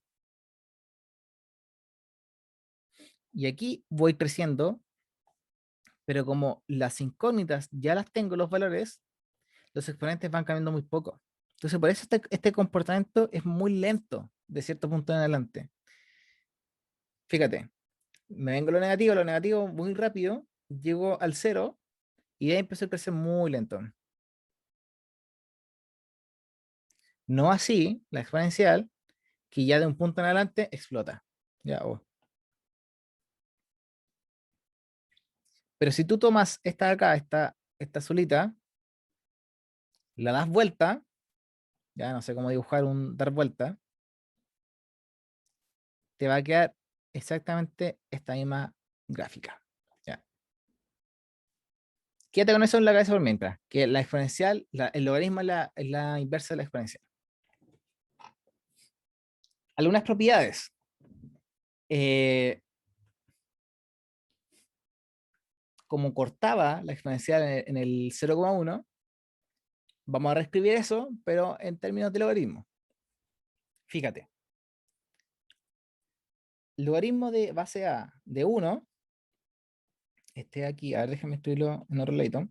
Y aquí voy creciendo, pero como las incógnitas ya las tengo los valores, los exponentes van cambiando muy poco. Entonces, por eso este comportamiento es muy lento de cierto punto en adelante. Fíjate, me vengo lo negativo muy rápido, llego al 0 y de ahí empiezo a crecer muy lento. No así la exponencial, que ya de un punto en adelante explota. Ya, Pero si tú tomas esta de acá, esta solita, la das vuelta, ya no sé cómo dibujar un dar vuelta, te va a quedar exactamente esta misma gráfica. ¿Ya? Quédate con eso en la cabeza por mientras, que la exponencial, el logaritmo es la inversa de la exponencial. Algunas propiedades. como cortaba la exponencial en el 0,1, vamos a reescribir eso, pero en términos de logaritmo. Fíjate. Logaritmo de base A de 1, este de aquí, a ver, déjame escribirlo en otro ladito.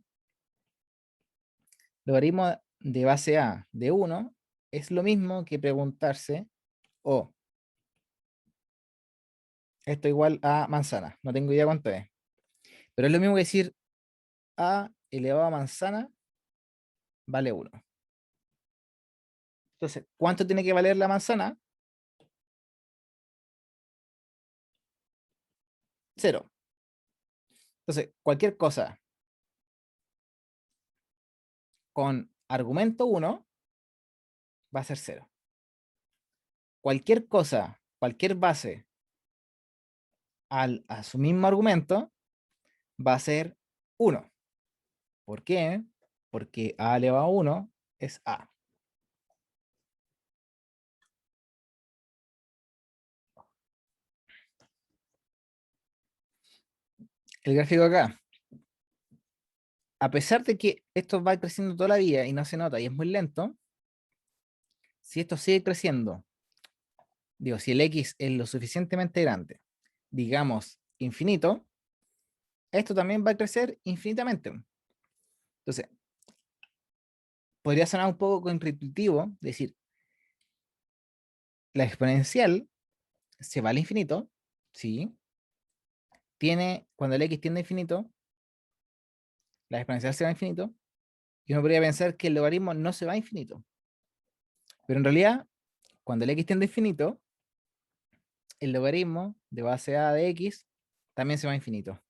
Logaritmo de base A de 1 es lo mismo que preguntarse, oh, esto igual a manzana, no tengo idea cuánto es. Pero es lo mismo que decir A elevado a manzana vale 1. Entonces, ¿cuánto tiene que valer la manzana? 0. Entonces, cualquier cosa con argumento 1 va a ser 0. Cualquier cosa, cualquier base a su mismo argumento va a ser 1. ¿Por qué? Porque A elevado a 1 es A. El gráfico acá. A pesar de que esto va creciendo toda la vida y no se nota y es muy lento, si esto sigue creciendo, digo, si el X es lo suficientemente grande, digamos infinito, esto también va a crecer infinitamente. Entonces, podría sonar un poco contraintuitivo decir, la exponencial se va al infinito, ¿sí? Cuando el X tiende a infinito, la exponencial se va a infinito, y uno podría pensar que el logaritmo no se va a infinito. Pero en realidad, cuando el X tiende a infinito, el logaritmo de base A de X también se va a infinito.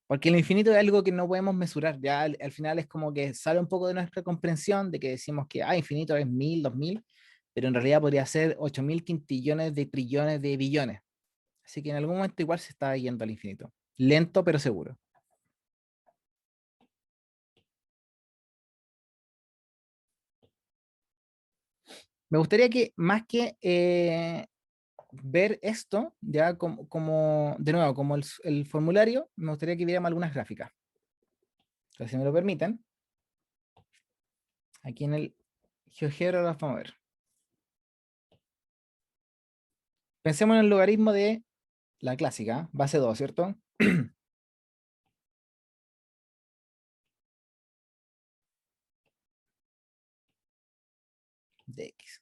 Porque el infinito es algo que no podemos mesurar. Ya al final es como que sale un poco de nuestra comprensión de que decimos que infinito es 1000, 2000, pero en realidad podría ser 8000 quintillones de trillones de billones. Así que en algún momento igual se está yendo al infinito. Lento, pero seguro. Me gustaría que más que ver esto, ya de nuevo, como el formulario, me gustaría que viéramos algunas gráficas. Entonces, si me lo permiten, aquí en el GeoGebra las vamos a ver. Pensemos en el logaritmo de la clásica, base 2, ¿cierto? De X.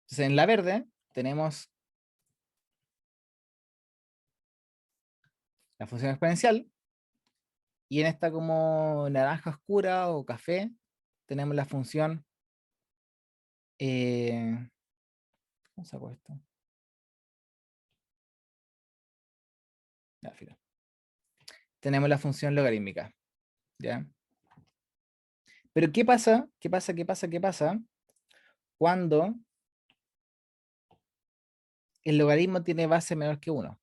Entonces, en la verde tenemos la función exponencial, y en esta como naranja oscura o café tenemos la función ¿cómo saco esto? Filo. Tenemos la función logarítmica, ¿ya? Pero ¿qué pasa? ¿Qué pasa? ¿Qué pasa? ¿Qué pasa? Cuando el logaritmo tiene base menor que 1.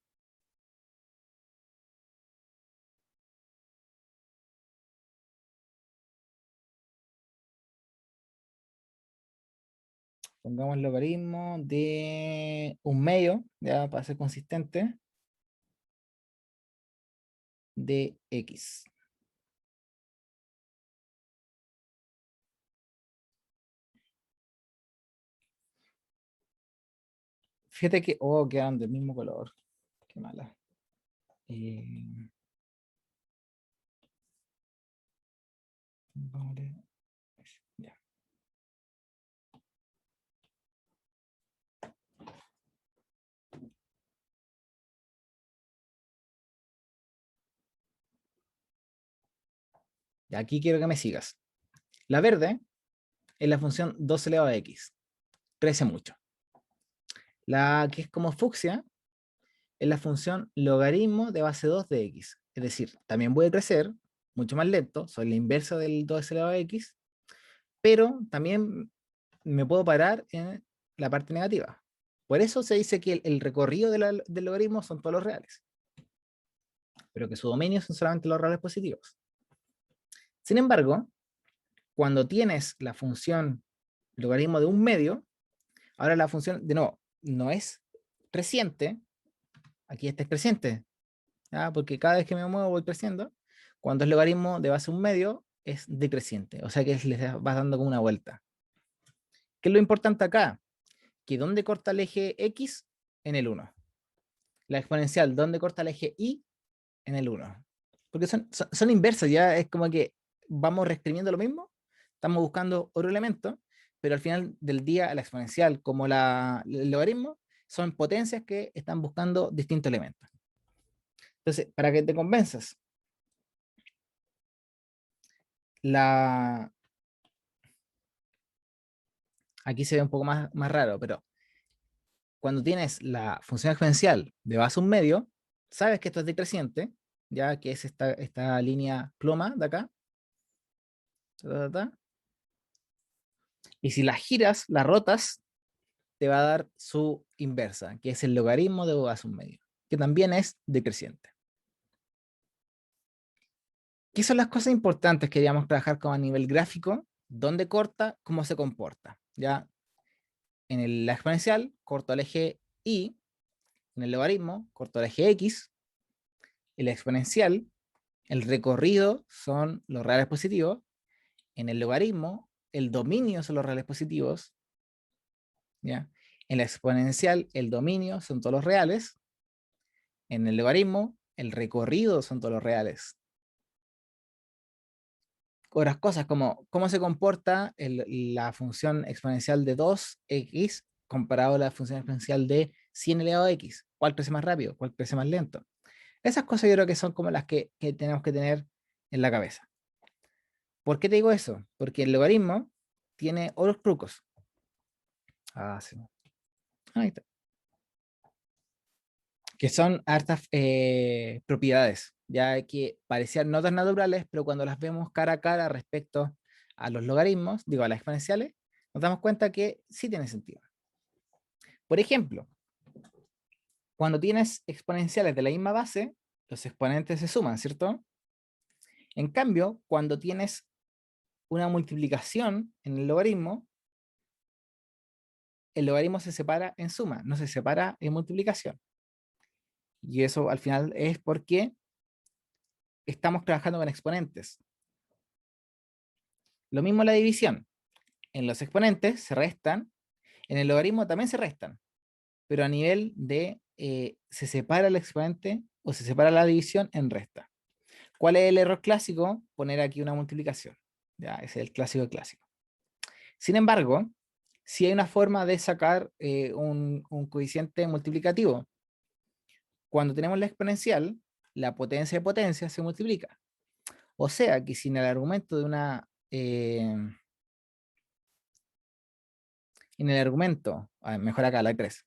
Pongamos el logaritmo de un medio, ya para ser consistente, de X. Fíjate que, quedan del mismo color. Qué mala. Vale. Ya. Y aquí quiero que me sigas. La verde es la función 2 elevado a X. Crece mucho. La que es como fucsia es la función logaritmo de base 2 de X. Es decir, también puede crecer mucho más lento, soy la inversa del 2 elevado a X, pero también me puedo parar en la parte negativa. Por eso se dice que el recorrido del logaritmo son todos los reales, pero que su dominio son solamente los reales positivos. Sin embargo, cuando tienes la función logaritmo de un medio, ahora la función, de nuevo, no es creciente, aquí este es creciente, ¿ya? Porque cada vez que me muevo voy creciendo. Cuando es logaritmo de base 1/2 es decreciente, o sea que les vas dando como una vuelta. ¿Qué es lo importante acá? Que ¿dónde corta el eje X? En el 1. La exponencial, ¿dónde corta el eje Y? En el 1. Porque son inversas, ya es como que vamos reescribiendo lo mismo, estamos buscando otro elemento, pero al final del día la exponencial como el logaritmo son potencias que están buscando distintos elementos. Entonces, para que te convenzas, aquí se ve un poco más raro, pero cuando tienes la función exponencial de base 1/2, sabes que esto es decreciente, ya que es esta línea ploma de acá. Y si la giras, la rotas, te va a dar su inversa, que es el logaritmo de base 1/2, que también es decreciente. ¿Qué son las cosas importantes que queríamos trabajar como a nivel gráfico? ¿Dónde corta? ¿Cómo se comporta? ¿Ya? En la exponencial, corto el eje Y. En el logaritmo, corto el eje X. En la exponencial, el recorrido son los reales positivos. En el logaritmo, el dominio son los reales positivos. ¿Ya? En la exponencial, el dominio son todos los reales. En el logaritmo, el recorrido son todos los reales. Otras cosas como cómo se comporta la función exponencial de 2x comparado a la función exponencial de 100 elevado a x. ¿Cuál crece más rápido? ¿Cuál crece más lento? Esas cosas yo creo que son como las que tenemos que tener en la cabeza. ¿Por qué te digo eso? Porque el logaritmo tiene otros trucos. Sí. Ahí está. Que son hartas propiedades, ya que parecían no tan naturales, pero cuando las vemos cara a cara respecto a los logaritmos, digo, a las exponenciales, nos damos cuenta que sí tiene sentido. Por ejemplo, cuando tienes exponenciales de la misma base, los exponentes se suman, ¿cierto? En cambio, cuando tienes una multiplicación en el logaritmo se separa en suma, no se separa en multiplicación. Y eso al final es porque estamos trabajando con exponentes. Lo mismo la división. En los exponentes se restan, en el logaritmo también se restan, pero a nivel de se separa el exponente o se separa la división en resta. ¿Cuál es el error clásico? Poner aquí una multiplicación. Ya, ese es el clásico. Sin embargo, si hay una forma de sacar un coeficiente multiplicativo. Cuando tenemos la exponencial, la potencia de potencia se multiplica. O sea que si en el argumento de una... en el argumento, mejor acá la 3,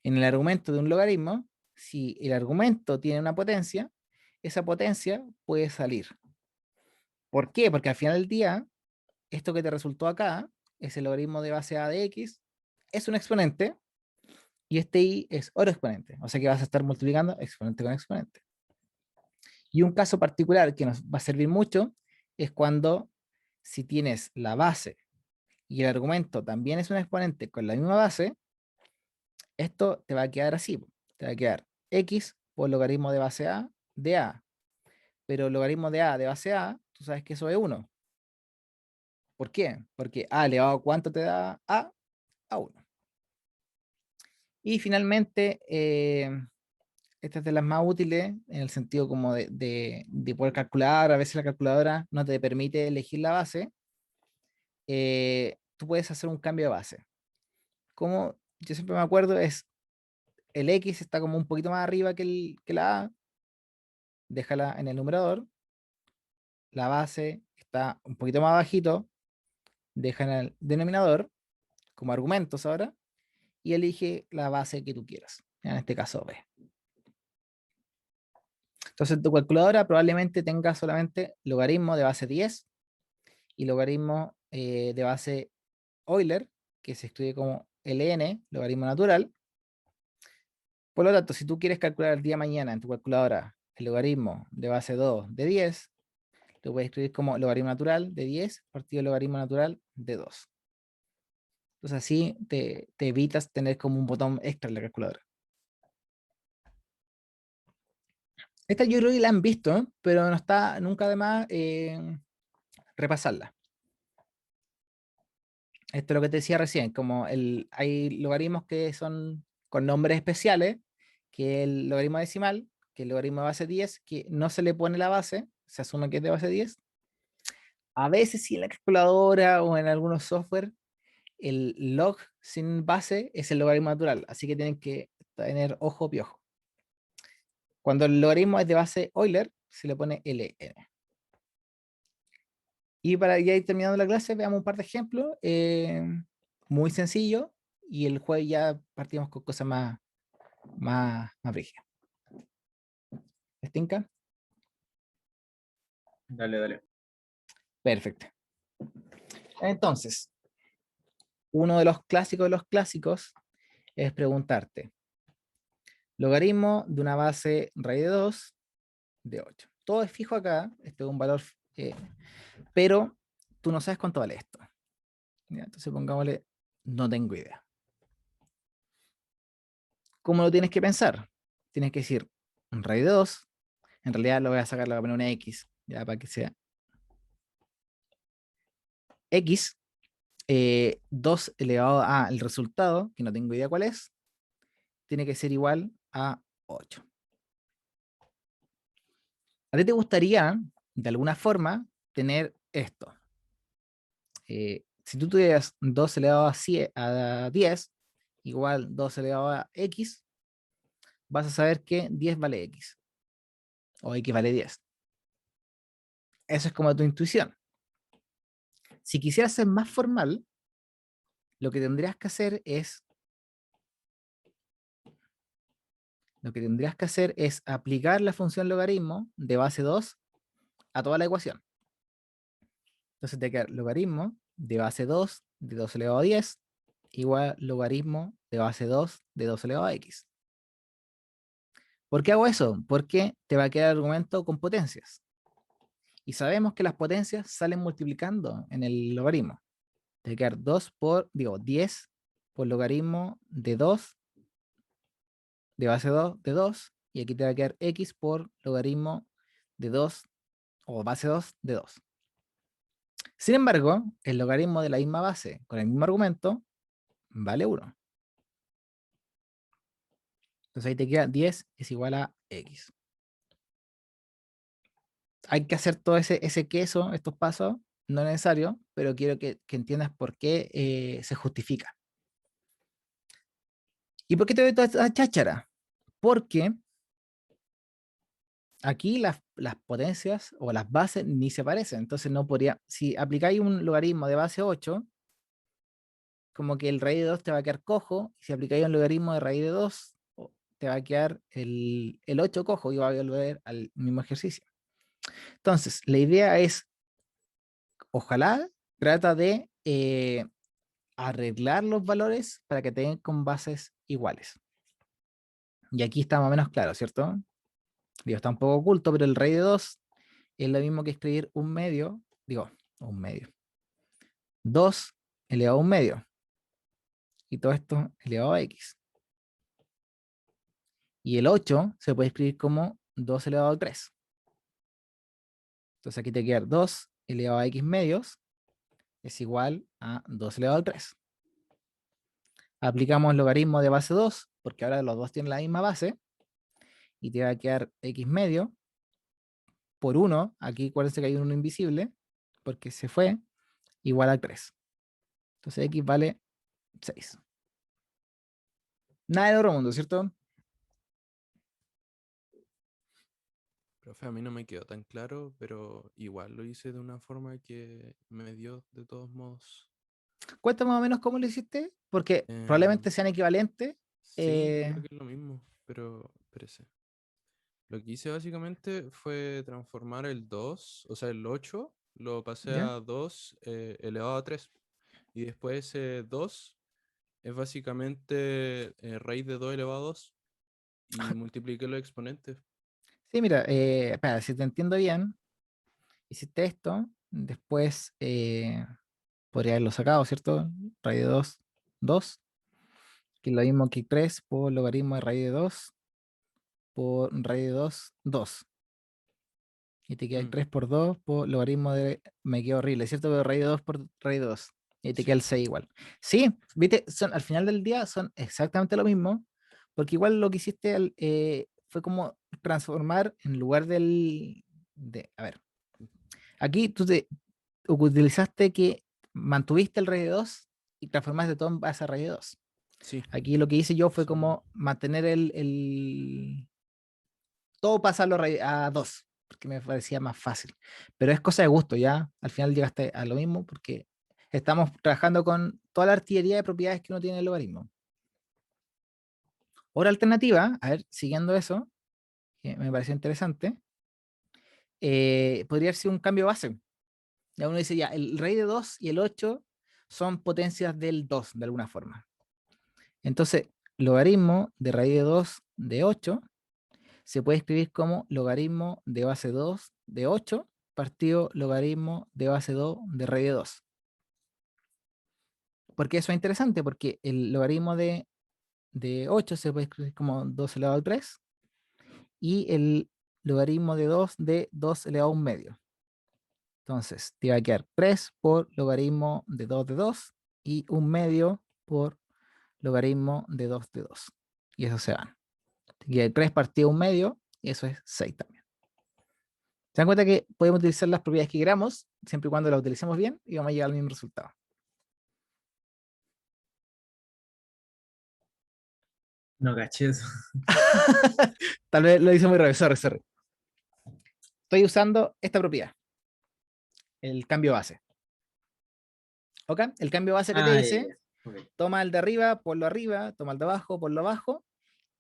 en el argumento de un logaritmo, si el argumento tiene una potencia, esa potencia puede salir. ¿Por qué? Porque al final del día, esto que te resultó acá, es el logaritmo de base a de x, es un exponente, y este y es otro exponente. O sea que vas a estar multiplicando exponente con exponente. Y un caso particular que nos va a servir mucho es cuando si tienes la base y el argumento también es un exponente con la misma base, esto te va a quedar así. Te va a quedar x por logaritmo de base a de a. Pero el logaritmo de a de base a, tú sabes que eso es 1. ¿Por qué? Porque a elevado a cuánto te da a 1. Y finalmente, esta es de las más útiles en el sentido como de poder calcular. A veces la calculadora no te permite elegir la base. Tú puedes hacer un cambio de base. Como yo siempre me acuerdo, es el x está como un poquito más arriba que la a, déjala en el numerador. La base está un poquito más bajito, deja en el denominador como argumentos ahora y elige la base que tú quieras. En este caso b. Entonces tu calculadora probablemente tenga solamente logaritmo de base 10 y logaritmo de base Euler, que se escribe como ln, logaritmo natural. Por lo tanto, si tú quieres calcular el día de mañana en tu calculadora el logaritmo de base 2 de 10, lo puedes escribir como logaritmo natural de 10 partido logaritmo natural de 2. Entonces así te evitas tener como un botón extra en la calculadora. Esta yo creo que la han visto, ¿eh? Pero no está nunca de más repasarla. Esto es lo que te decía recién, como hay logaritmos que son con nombres especiales, que el logaritmo decimal, que el logaritmo de base 10, que no se le pone la base, se asume que es de base 10. A veces sí en la calculadora o en algunos software, el log sin base es el logaritmo natural, así que tienen que tener ojo piojo. Cuando el logaritmo es de base Euler, se le pone ln. Y para ya ir terminando la clase, veamos un par de ejemplos. Muy sencillo. Y el jueves ya partimos con cosas más brígidas. ¿Les tinca? Dale, dale. Perfecto. Entonces, uno de los clásicos es preguntarte: logaritmo de una base raíz de 2 de 8. Todo es fijo acá, este es un valor, pero tú no sabes cuánto vale esto. ¿Ya? Entonces pongámosle, no tengo idea. ¿Cómo lo tienes que pensar? Tienes que decir, raíz de 2, en realidad lo voy a sacar, le voy a poner una X, ya para que sea X, 2 elevado a el resultado, que no tengo idea cuál es, tiene que ser igual a 8. ¿A ti te gustaría, de alguna forma, tener esto? Si tú tuvieras 2 elevado a 10, igual 2 elevado a X, vas a saber que 10 vale X, o X vale 10. Eso es como tu intuición. Si quisieras ser más formal, lo que tendrías que hacer es aplicar la función logaritmo de base 2 a toda la ecuación. Entonces te queda logaritmo de base 2 de 2 elevado a 10 igual logaritmo de base 2 de 2 elevado a x. ¿Por qué hago eso? Porque te va a quedar el argumento con potencias. Y sabemos que las potencias salen multiplicando en el logaritmo. Te va a quedar 10 por logaritmo de 2 de base 2 de 2, y aquí te va a quedar x por logaritmo de 2 o base 2 de 2. Sin embargo, el logaritmo de la misma base con el mismo argumento vale 1. Entonces ahí te queda 10 es igual a x. Hay que hacer todo ese queso, estos pasos, no es necesario, pero quiero que entiendas por qué se justifica. ¿Y por qué te doy toda esta cháchara? Porque aquí las potencias o las bases ni se parecen. Entonces no podría, si aplicáis un logaritmo de base 8, como que el raíz de 2 te va a quedar cojo, y si aplicáis un logaritmo de raíz de 2, te va a quedar el 8 cojo y va a volver al mismo ejercicio. Entonces, la idea es, ojalá, trata de arreglar los valores para que tengan con bases iguales. Y aquí está más o menos claro, ¿cierto? Digo, está un poco oculto, pero el raíz de 2 es lo mismo que escribir un medio, 2 elevado a un medio. Y todo esto elevado a x. Y el 8 se puede escribir como 2 elevado a 3. Entonces aquí te queda 2 elevado a x medios es igual a 2 elevado a 3. Aplicamos el logaritmo de base 2, porque ahora los dos tienen la misma base, y te va a quedar x medio por 1, aquí acuérdense que hay un 1 invisible, porque se fue, igual a 3. Entonces x vale 6. Nada del otro mundo, ¿cierto? Profe, a mí no me quedó tan claro, pero igual lo hice de una forma que me dio de todos modos. Cuéntame más o menos cómo lo hiciste, porque probablemente Em, sean equivalentes. sí, yo creo que es lo mismo, pero espérese. Lo que hice básicamente fue transformar el 2, o sea, el 8, lo pasé ¿Ya? a 2 elevado a 3. Y después ese 2 es básicamente raíz de 2 elevado a 2. Y multipliqué los exponentes. Sí, mira, espera, si te entiendo bien, hiciste esto, después podría haberlo sacado, ¿cierto? Raíz de 2, 2, que es lo mismo que 3 por logaritmo de raíz de 2, por raíz de 2, 2. Y te queda Mm, 3 por 2 por logaritmo de... Me quedó horrible, ¿cierto? Pero raíz de 2 por raíz de 2. Y te queda sí. el 6 igual. Sí, viste, al final del día son exactamente lo mismo, porque igual lo que hiciste fue como transformar en lugar a ver, aquí tú utilizaste que mantuviste el raíz de 2 y transformaste todo en base a raíz de 2. Sí. Aquí lo que hice yo fue Son- como mantener todo pasarlo a 2, porque me parecía más fácil. Pero es cosa de gusto, ¿ya? Al final llegaste a lo mismo porque estamos trabajando con toda la artillería de propiedades que uno tiene en el logaritmo. Otra alternativa, a ver, siguiendo eso, que me pareció interesante, podría ser un cambio base. Ya uno dice, ya, el raíz de 2 y el 8 son potencias del 2, de alguna forma. Entonces, logaritmo de raíz de 2 de 8 se puede escribir como logaritmo de base 2 de 8 partido logaritmo de base 2 de raíz de 2. ¿Por qué eso es interesante? Porque el logaritmo de 8 se puede escribir como 2 elevado a 3 y el logaritmo de 2 de 2 elevado a 1 medio. Entonces, te va a quedar 3 por logaritmo de 2 de 2 y 1 medio por logaritmo de 2 de 2. Y eso se van. Te queda 3 partido 1 medio y eso es 6 también. Se dan cuenta que podemos utilizar las propiedades que queramos, siempre y cuando las utilicemos bien, y vamos a llegar al mismo resultado. No caché eso. Tal vez lo hice muy rápido, sorry. Estoy usando esta propiedad, el cambio base. ¿Ok? El cambio base que te Ah, ya, dice, ya. Ok. toma el de arriba, toma el de abajo, ponlo abajo,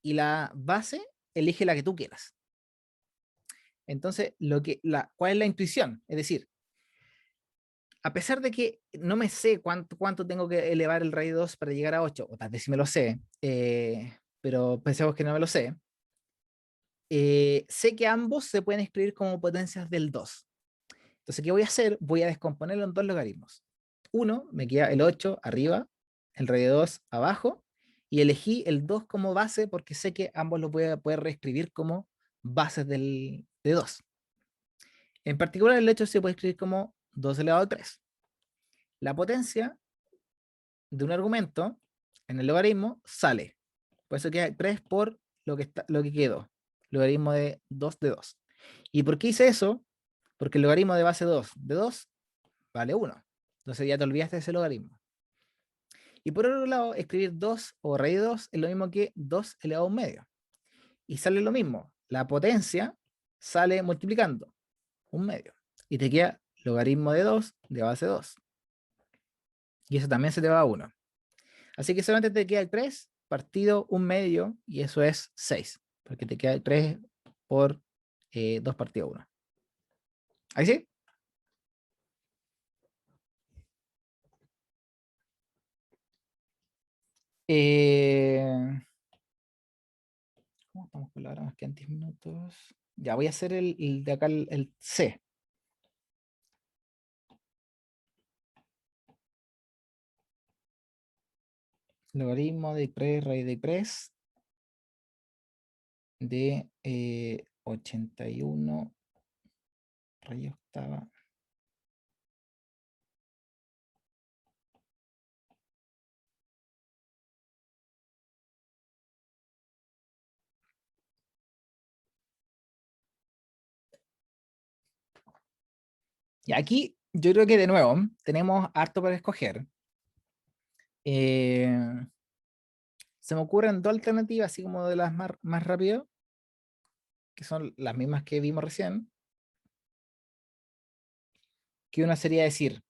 y la base, elige la que tú quieras. Entonces, ¿cuál es la intuición? Es decir, a pesar de que no me sé cuánto tengo que elevar el raíz de 2 para llegar a 8, o tal vez sí me lo sé, pero pensemos que no me lo sé, sé que ambos se pueden escribir como potencias del 2. Entonces, ¿qué voy a hacer? Voy a descomponerlo en dos logaritmos. Uno, me queda el 8 arriba, el raíz de 2 abajo, y elegí el 2 como base porque sé que ambos lo voy a poder reescribir como bases de 2. En particular, el 8 se puede escribir como 2 elevado a 3. La potencia de un argumento en el logaritmo sale. Por eso queda 3 por lo que quedó. Logaritmo de 2 de 2. ¿Y por qué hice eso? Porque el logaritmo de base 2 de 2 vale 1. Entonces ya te olvidaste de ese logaritmo. Y por otro lado, escribir 2 o raíz de 2 es lo mismo que 2 elevado a un medio. Y sale lo mismo. La potencia sale multiplicando un medio. Y te queda logaritmo de 2 de base 2. Y eso también se te va a 1. Así que solamente te queda el 3 partido un medio y eso es 6. Porque te queda el 3 por 2 partido 1. ¿Ahí sí? ¿Cómo estamos con la hora? Más quedan 10 minutos. Ya voy a hacer el de acá, el C. Logaritmo de 3 raíz de 3 de 81 raíz octava. Y aquí yo creo que de nuevo tenemos harto para escoger. Eh, Se me ocurren dos alternativas, así como de las más rápido, que son las mismas que vimos recién. Que una sería decir,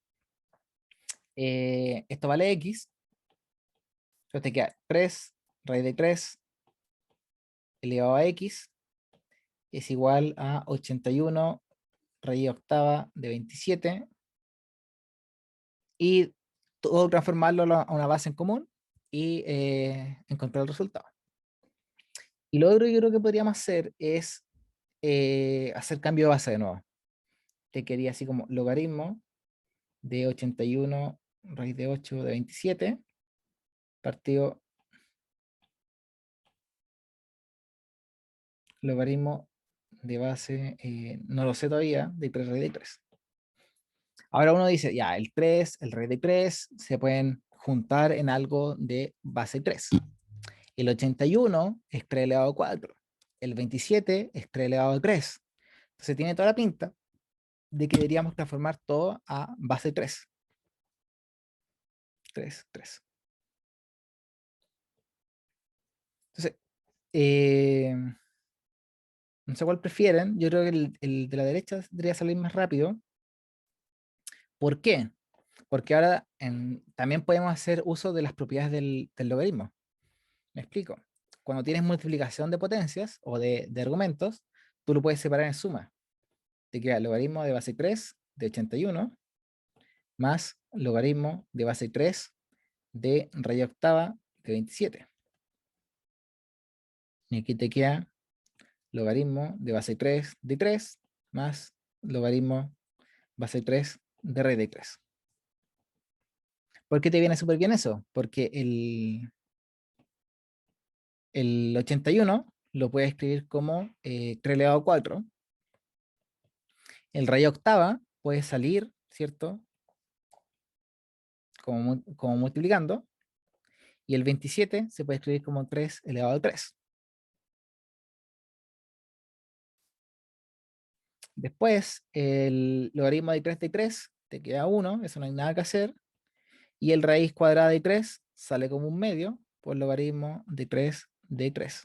esto vale X, entonces te queda 3 raíz de 3 elevado a X es igual a 81 raíz octava de 27 y todo transformarlo a una base en común y encontrar el resultado. Y lo otro que yo creo que podríamos hacer es hacer cambio de base de nuevo. Te quería así como logaritmo de 81 raíz de 8 de 27 partido logaritmo de base, no lo sé todavía, de 3 raíz de 3. Ahora uno dice, ya, el 3, el raíz de 3 se pueden juntar en algo de base 3. El 81 es 3 elevado a 4. El 27 es 3 elevado a 3. Entonces tiene toda la pinta de que deberíamos transformar todo a base 3. 3, 3. Entonces, no sé cuál prefieren. Yo creo que el de la derecha debería salir más rápido. ¿Por qué? Porque ahora también podemos hacer uso de las propiedades del logaritmo. Me explico. Cuando tienes multiplicación de potencias o de argumentos, tú lo puedes separar en suma. Te queda el logaritmo de base 3 de 81 más logaritmo de base 3 de raíz octava de 27. Y aquí te queda logaritmo de base 3 de 3 más logaritmo base 3 de raíz de 3. ¿Por qué te viene súper bien eso? Porque el 81 lo puedes escribir como 3 elevado a 4. El raíz octava puede salir, ¿cierto? Como multiplicando. Y el 27 se puede escribir como 3 elevado a 3. Después, el logaritmo de 3 de 3 te queda 1, eso no hay nada que hacer. Y el raíz cuadrada de 3 sale como un medio por logaritmo de 3 de 3.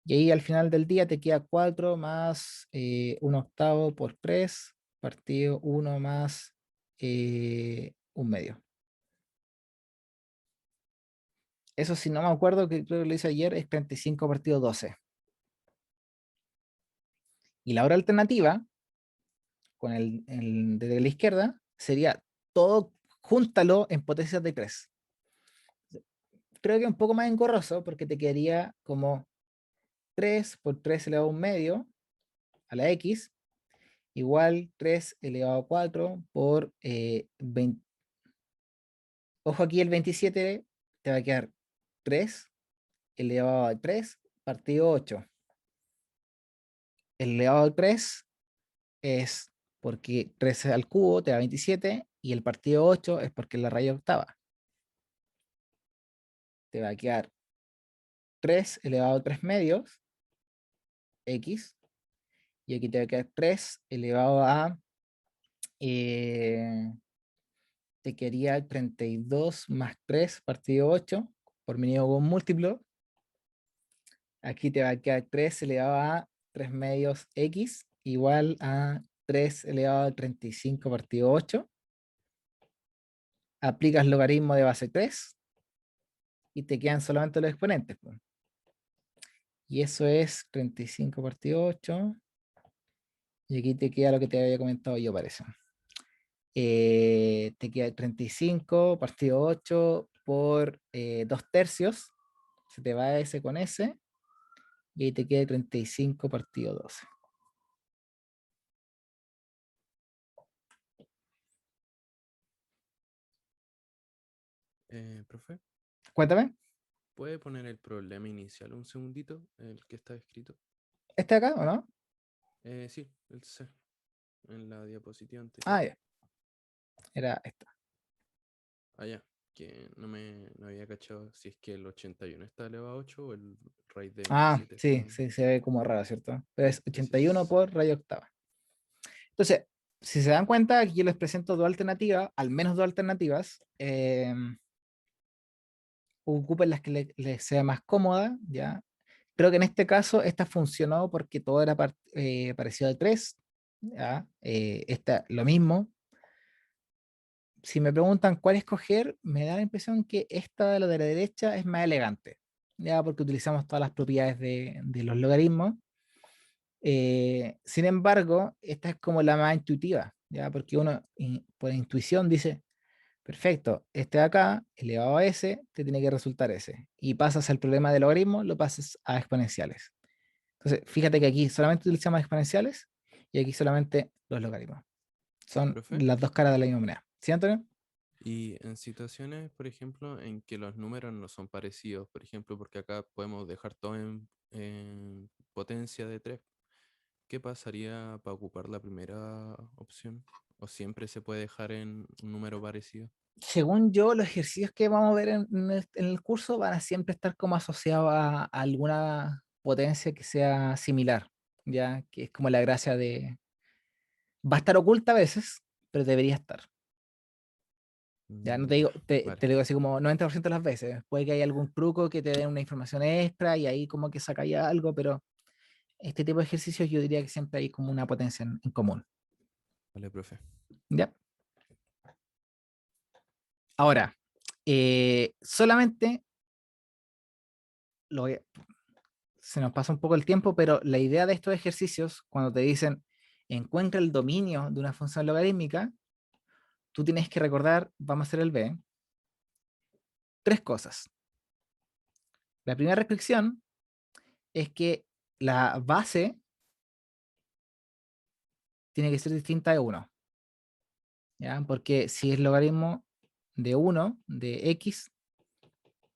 Y ahí al final del día te queda 4 más 1 octavo por 3 partido 1 más un medio. Eso si no me acuerdo, que creo que lo hice ayer, es 35 partido 12. Y la otra alternativa, con el de la izquierda, sería todo, júntalo en potencias de 3. Creo que un poco más engorroso porque te quedaría como 3 por 3 elevado a un medio a la x igual 3 elevado a 4 por 20. Ojo, aquí el 27 te va a quedar 3 elevado a 3 partido 8. El elevado a 3 es porque 3 al cubo te da 27 y el partido 8 es porque es la raíz octava. Te va a quedar 3 elevado a 3 medios x y aquí te va a quedar 3 elevado a te quedaría 32 más 3 partido 8 por mínimo con múltiplo. Aquí te va a quedar 3 elevado a 3 medios x igual a 3 elevado a 35 partido 8. Aplicas logaritmo de base 3 y te quedan solamente los exponentes. Y eso es 35 partido 8. Y aquí te queda lo que te había comentado yo, parece. Te queda 35 partido 8 por 2 tercios. Se te va S con S. Y ahí te queda 35 partido 12. Profe, Cuéntame. ¿puede poner el problema inicial un segundito? El que está escrito. ¿Este acá o no? Sí, el C. En la diapositiva Ah, anterior. ya. Era esta. Ya. Que no había cachado si es que el 81 está elevado a 8 o el raíz de Ah, 27 sí, está. sí, se ve como raro, ¿cierto? Pero es 81 Gracias. por raíz octava. Entonces, si se dan cuenta, aquí yo les presento dos alternativas, al menos dos alternativas. Ocupen las que les sea más cómoda, ¿ya? Creo que en este caso esta funcionó porque todo era parecido de 3, ¿ya? Esta lo mismo. Si me preguntan cuál escoger, me da la impresión que esta de la derecha es más elegante, ¿ya? Porque utilizamos todas las propiedades de los logaritmos. Sin embargo, esta es como la más intuitiva, ¿ya? Porque uno por intuición dice, perfecto, este de acá, elevado a s, te tiene que resultar s. Y pasas al problema de logaritmo, lo pasas a exponenciales. Entonces, fíjate que aquí solamente utilizamos exponenciales y aquí solamente los logaritmos. Son Profe, las dos caras de la misma moneda. ¿Sí, Antonio? y en situaciones, por ejemplo, en que los números no son parecidos, por ejemplo, porque acá podemos dejar todo en potencia de 3. ¿Qué pasaría para ocupar la primera opción? ¿O siempre se puede dejar en un número parecido? Según yo, los ejercicios que vamos a ver en el curso van a siempre estar como asociados a alguna potencia que sea similar, ya que es como la gracia de... Va a estar oculta a veces, pero debería estar. Ya no te digo, Vale. te digo así como 90% de las veces. Puede que haya algún truco que te dé una información extra y ahí como que saca ya algo, pero este tipo de ejercicios yo diría que siempre hay como una potencia en común. Vale, profe. ¿Ya? Ahora, solamente lo voy a- se nos pasa un poco el tiempo, pero la idea de estos ejercicios, cuando te dicen encuentra el dominio de una función logarítmica, tú tienes que recordar, vamos a hacer el B, 3 cosas. La primera restricción es que la base tiene que ser distinta de 1, ¿ya? Porque si es logaritmo de 1, de x,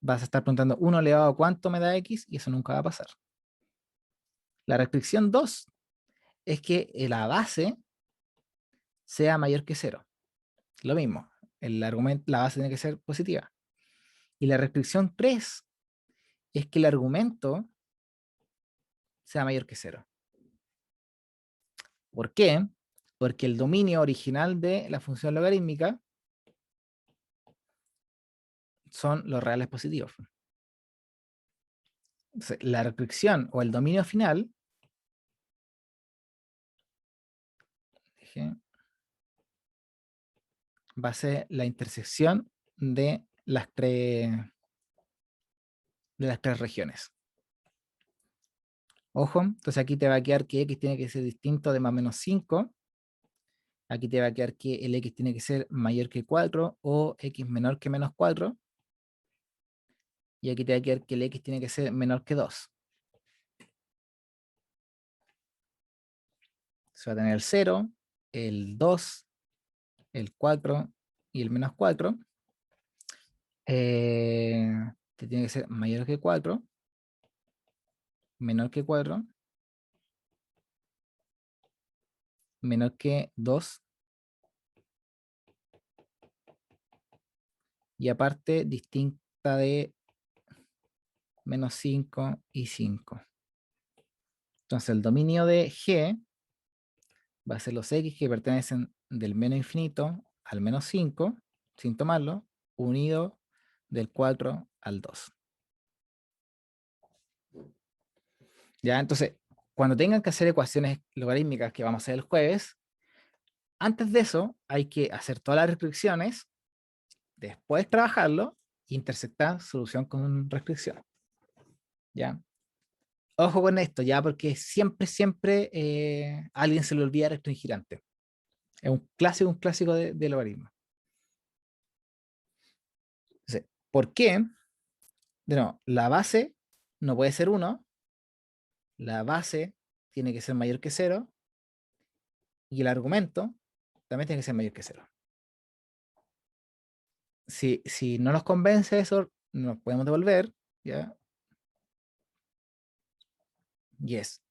vas a estar preguntando 1 elevado a cuánto me da x, y eso nunca va a pasar. La restricción 2 es que la base sea mayor que 0. Lo mismo, la base tiene que ser positiva. Y la restricción 3 es que el argumento sea mayor que 0. ¿Por qué? Porque el dominio original de la función logarítmica son los reales positivos. Entonces, la restricción o el dominio final va a ser la intersección de las tres regiones. Ojo, entonces aquí te va a quedar que x tiene que ser distinto de más o menos 5. Aquí te va a quedar que el x tiene que ser mayor que 4 o x menor que menos 4. Y aquí te va a quedar que el x tiene que ser menor que 2. Se va a tener el 0, el 2, el 4 y el menos 4. Te tiene que ser mayor que 4, menor que 4, menor que 2, y aparte distinta de menos 5 y 5. Entonces el dominio de G va a ser los x que pertenecen del menos infinito al menos 5, sin tomarlo, unido del 4 al 2. ¿Ya? Entonces, cuando tengan que hacer ecuaciones logarítmicas que vamos a hacer el jueves, antes de eso hay que hacer todas las restricciones, después trabajarlo e intersectar solución con restricción. ¿Ya? Ojo con esto, ya, porque siempre a alguien se le olvida restringir antes. Es un clásico de logaritmo. Entonces, ¿por qué? De nuevo, la base no puede ser 1, la base tiene que ser mayor que 0, y el argumento también tiene que ser mayor que 0. Si no nos convence eso, nos podemos devolver, ¿ya? Y es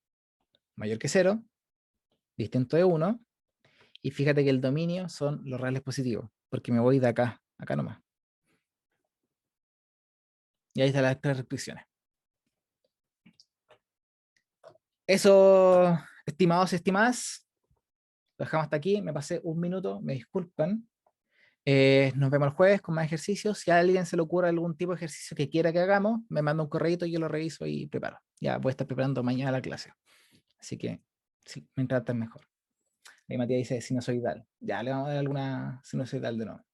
mayor que 0, distinto de 1, y fíjate que el dominio son los reales positivos, porque me voy de acá nomás. Y ahí están las 3 restricciones. Eso, estimados y estimadas, lo dejamos hasta aquí. Me pasé un minuto, me disculpan. Nos vemos el jueves con más ejercicios. Si a alguien se le ocurre algún tipo de ejercicio que quiera que hagamos, me manda un correo y yo lo reviso y preparo. Ya voy a estar preparando mañana la clase. Así que, sí, mientras tanto mejor. Ahí Matías dice sinusoidal. Ya le vamos a dar alguna sinusoidal de nuevo.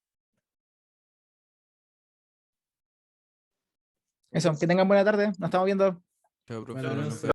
Eso, que tengan buena tarde. Nos estamos viendo. Chao, profe. Buenas nos noches. vemos.